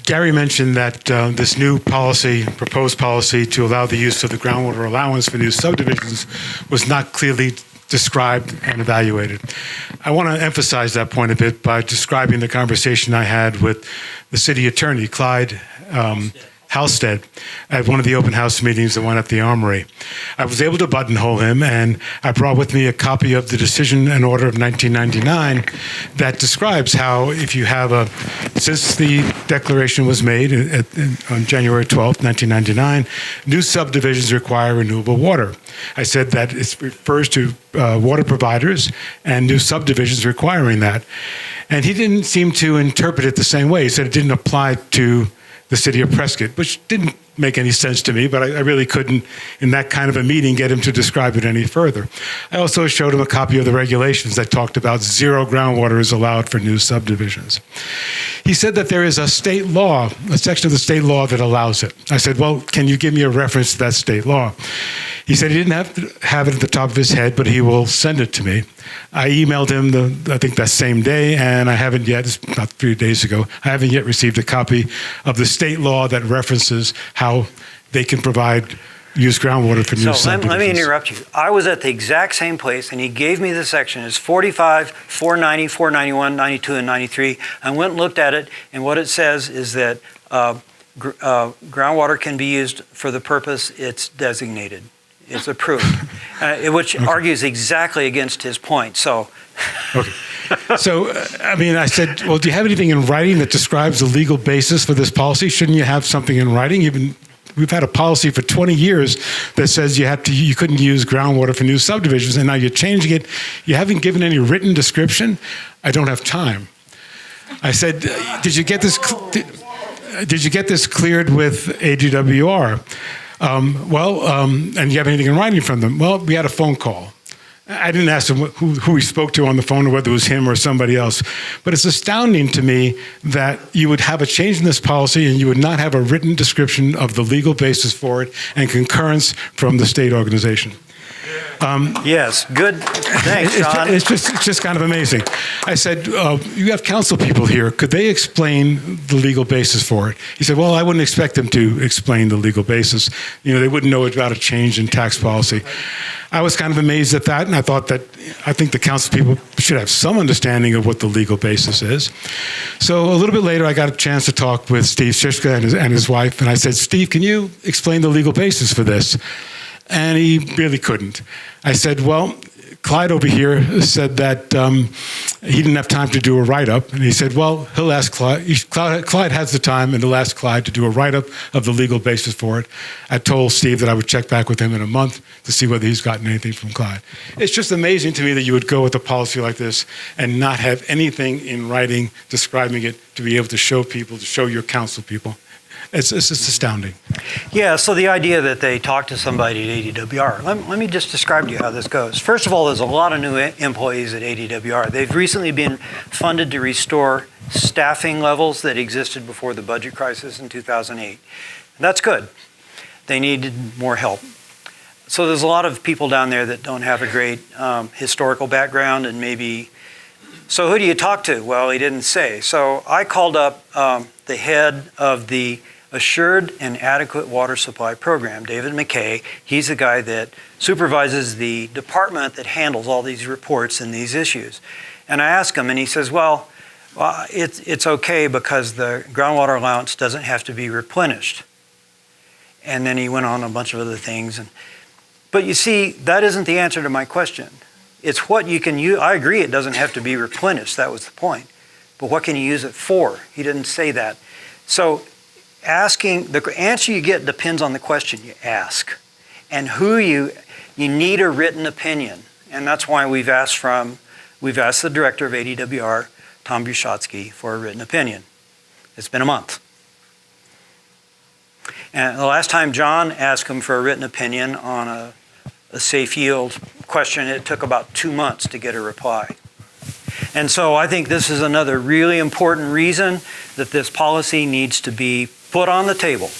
Gary mentioned that this new policy, proposed policy to allow the use of the groundwater allowance for new subdivisions was not clearly described and evaluated. I want to emphasize that point a bit by describing the conversation I had with the city attorney, Clyde Halstead, at one of the open house meetings that went at the Armory. I was able to buttonhole him, and I brought with me a copy of the decision and order of 1999 that describes how, if you have since the declaration was made on January 12th, 1999, new subdivisions require renewable water. I said that it refers to water providers and new subdivisions requiring that. And he didn't seem to interpret it the same way. He said it didn't apply to the city of Prescott, which didn't make any sense to me, but I really couldn't, in that kind of a meeting, get him to describe it any further. I also showed him a copy of the regulations that talked about zero groundwater is allowed for new subdivisions. He said that there is a state law, a section of the state law that allows it. I said, well, can you give me a reference to that state law? He said he didn't have it at the top of his head, but he will send it to me. I emailed him, I think that same day, and I haven't yet, it's about 3 days ago, I haven't yet received a copy of the state law that references how they can use groundwater for new subdivisions. So let me interrupt you. I was at the exact same place, and he gave me the section. It's 45, 490, 491, 92, and 93. I went and looked at it, and what it says is that groundwater can be used for the purpose it's designated. It's approved, which argues exactly against his point. So, okay. So, I said, well, do you have anything in writing that describes the legal basis for this policy? Shouldn't you have something in writing? We've had a policy for 20 years that says you couldn't use groundwater for new subdivisions, and now you're changing it. You haven't given any written description. I don't have time. I said, did you get this cleared with ADWR? And you have anything in writing from them? Well, we had a phone call. I didn't ask him who he spoke to on the phone or whether it was him or somebody else. But it's astounding to me that you would have a change in this policy and you would not have a written description of the legal basis for it and concurrence from the state organization. Yes, good. Thanks, Sean. It's just kind of amazing. I said, you have council people here. Could they explain the legal basis for it? He said, well, I wouldn't expect them to explain the legal basis. They wouldn't know about a change in tax policy. I was kind of amazed at that, and I think the council people should have some understanding of what the legal basis is. So a little bit later, I got a chance to talk with Steve Shishka and his wife, and I said, Steve, can you explain the legal basis for this? And he really couldn't. I said, well, Clyde over here said that he didn't have time to do a write-up. And he said, well, he'll ask Clyde. Clyde has the time, and he'll ask Clyde to do a write-up of the legal basis for it. I told Steve that I would check back with him in a month to see whether he's gotten anything from Clyde. It's just amazing to me that you would go with a policy like this and not have anything in writing describing it to be able to show people, to show your council people. It's astounding. Yeah, so the idea that they talk to somebody at ADWR, let me just describe to you how this goes. First of all, there's a lot of new employees at ADWR. They've recently been funded to restore staffing levels that existed before the budget crisis in 2008. That's good. They needed more help. So there's a lot of people down there that don't have a great historical background and maybe... So who do you talk to? Well, he didn't say. So I called up the head of the Assured and Adequate Water Supply Program, David McKay. He's the guy that supervises the department that handles all these reports and these issues. And I asked him, and he says, well, it's okay because the groundwater allowance doesn't have to be replenished. And then he went on a bunch of other things. But you see, that isn't the answer to my question. It's what you can use. I agree it doesn't have to be replenished. That was the point. But what can you use it for? He didn't say that. So the answer you get depends on the question you ask. And you need a written opinion. And that's why we've asked the director of ADWR, Tom Bushotsky, for a written opinion. It's been a month. And the last time John asked him for a written opinion on a safe yield question, it took about 2 months to get a reply. And so I think this is another really important reason that this policy needs to be put on the table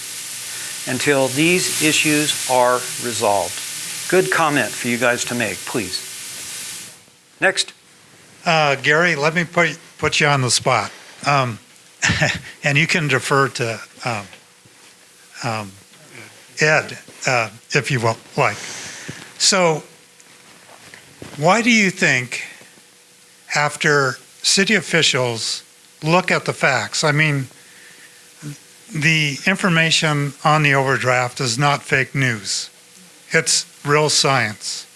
until these issues are resolved. Good comment for you guys to make, please. Next. Gary, let me put you on the spot. And you can defer to Ed, if you will, like. So, why do you think, after city officials look at the facts, I mean, the information on the overdraft is not fake news. It's real science.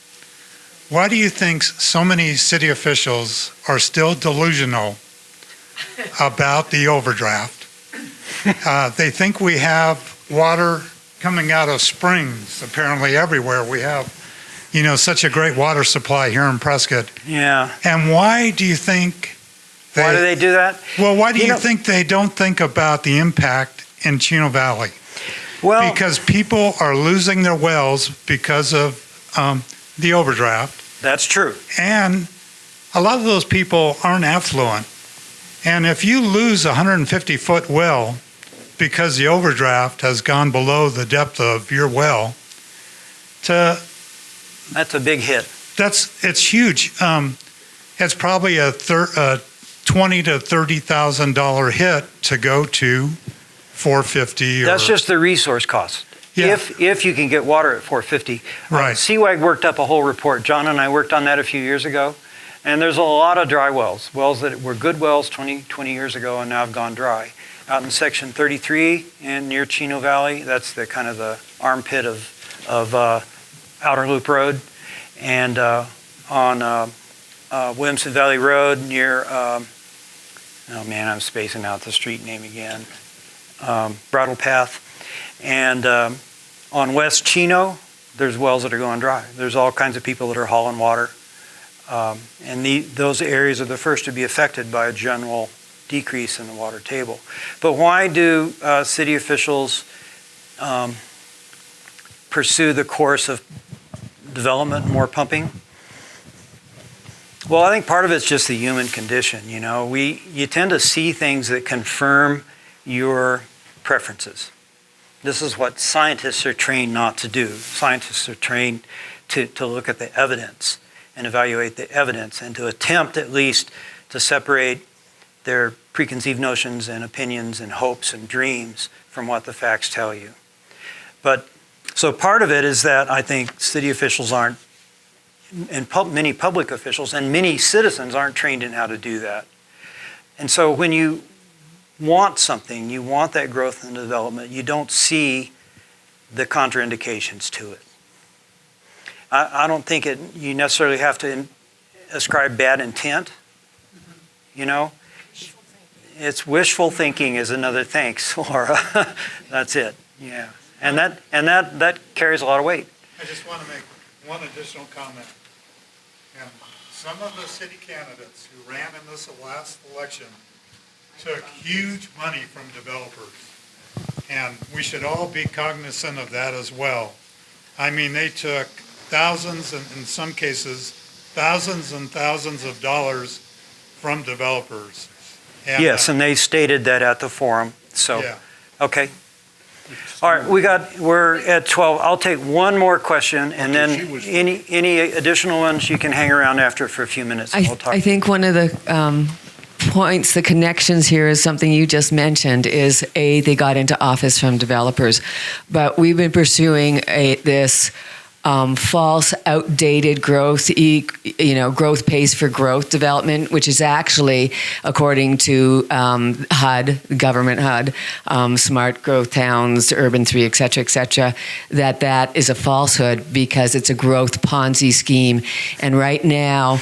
Why do you think so many city officials are still delusional about the overdraft? They think we have water coming out of springs, apparently everywhere. We have, such a great water supply here in Prescott. Yeah. And why do you think why do they do that? Well, why do you think they don't think about the impact in Chino Valley? Well, because people are losing their wells because of the overdraft. That's true. And a lot of those people aren't affluent. And if you lose a 150-foot well because the overdraft has gone below the depth of your well, that's a big hit. It's huge. It's probably a $20,000 to $30,000 hit to go to 450. That's just the resource cost. Yeah. If you can get water at 450. Right. Cwag worked up a whole report. John and I worked on that a few years ago. And there's a lot of dry wells that were good wells 20 years ago and now have gone dry. Out in section 33 and near Chino Valley, that's the kind of the armpit of Outer Loop Road. And on Williamson Valley Road near, oh man, I'm spacing out the street name again, Brattle Path. And on West Chino, there's wells that are going dry. There's all kinds of people that are hauling water. And those areas are the first to be affected by a general decrease in the water table. But why do city officials pursue the course of development, more pumping? Well, I think part of it's just the human condition. You tend to see things that confirm your preferences. This is what scientists are trained not to do. Scientists are trained to look at the evidence and evaluate the evidence and to attempt at least to separate their preconceived notions and opinions and hopes and dreams from what the facts tell you. But so part of it is that I think city officials aren't, and many public officials and many citizens aren't trained in how to do that. And so when you want something, you want that growth and development, you don't see the contraindications to it. I don't think you necessarily have to ascribe bad intent, It's wishful thinking is another thanks, Laura. That's it, yeah. And that carries a lot of weight. I just want to make one additional comment. And some of the city candidates who ran in this last election took huge money from developers. And we should all be cognizant of that as well. I mean, they took thousands, and in some cases, thousands and thousands of dollars from developers. And, yes, and they stated that at the forum. So, yeah. Okay. All right, we're at 12. I'll take one more question, and then any additional ones you can hang around after for a few minutes. And we'll talk. I think one of the points, the connections here is something you just mentioned is they got into office from developers, but we've been pursuing this false, outdated growth, growth pays for growth development, which is actually, according to HUD, government HUD, smart growth towns, urban 3, et cetera, that is a falsehood because it's a growth Ponzi scheme. And right now,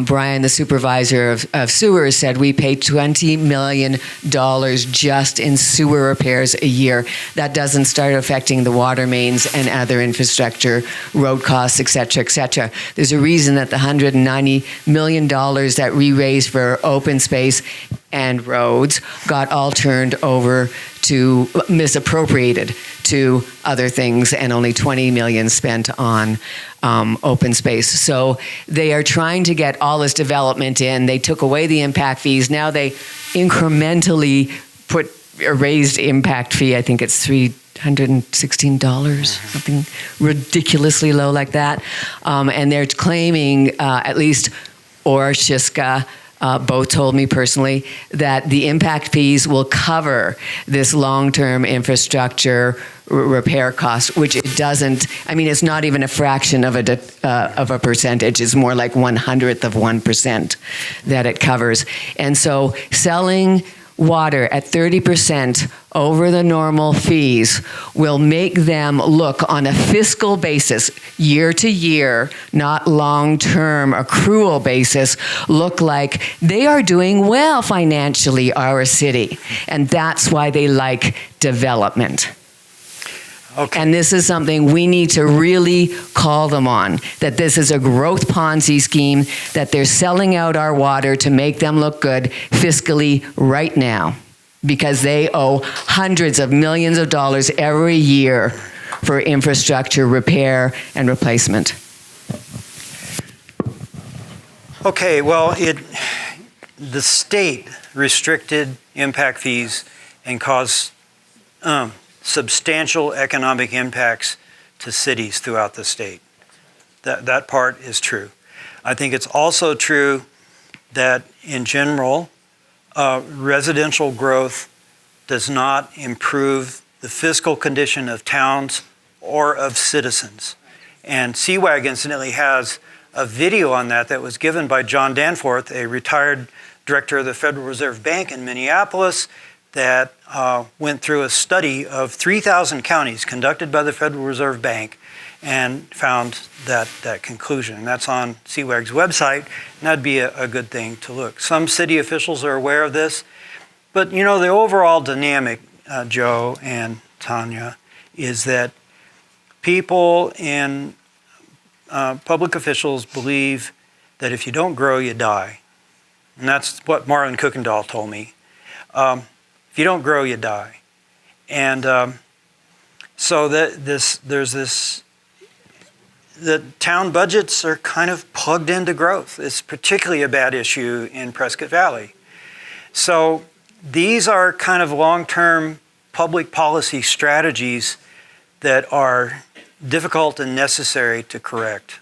Brian, the supervisor of sewers, said we pay $20 million just in sewer repairs a year. That doesn't start affecting the water mains and other infrastructure, road costs, et cetera. There's a reason that the $190 million that we raised for open space and roads got all turned over to misappropriated to other things, and only $20 million spent on open space. So they are trying to get all this development in. They took away the impact fees. Now they incrementally put a raised impact fee. I think it's $316, something ridiculously low like that. And they're claiming, at least Shiska, both told me personally, that the impact fees will cover this long-term infrastructure repair cost, which it doesn't. I mean, it's not even a fraction of a percentage. It's more like 1/100th of 1% that it covers. And so selling water at 30% over the normal fees will make them look on a fiscal basis, year to year, not long-term accrual basis, look like they are doing well financially, our city. And that's why they like development. Okay. And this is something we need to really call them on, that this is a growth Ponzi scheme, that they're selling out our water to make them look good fiscally right now, because they owe hundreds of millions of dollars every year for infrastructure repair and replacement. Okay, well, the state restricted impact fees and caused substantial economic impacts to cities throughout the state. That part is true. I think it's also true that in general, residential growth does not improve the fiscal condition of towns or of citizens. And Cwag incidentally has a video on that was given by John Danforth, a retired director of the Federal Reserve Bank in Minneapolis, that went through a study of 3,000 counties conducted by the Federal Reserve Bank and found that conclusion. And that's on Cwag's website, and that'd be a good thing to look. Some city officials are aware of this, but the overall dynamic, Joe and Tanya, is that people and public officials believe that if you don't grow, you die. And that's what Marlon Kuykendall told me. If you don't grow, you die. And so the town budgets are kind of plugged into growth. It's particularly a bad issue in Prescott Valley. So these are kind of long-term public policy strategies that are difficult and necessary to correct.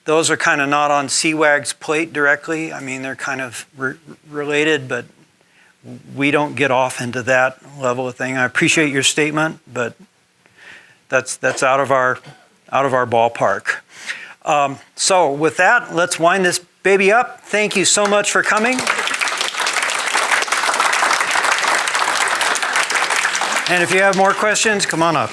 Those are kind of not on Cwag's plate directly. I mean, they're kind of related, but we don't get off into that level of thing. I appreciate your statement, but that's out of our ballpark. So with that, let's wind this baby up. Thank you so much for coming. And if you have more questions, come on up.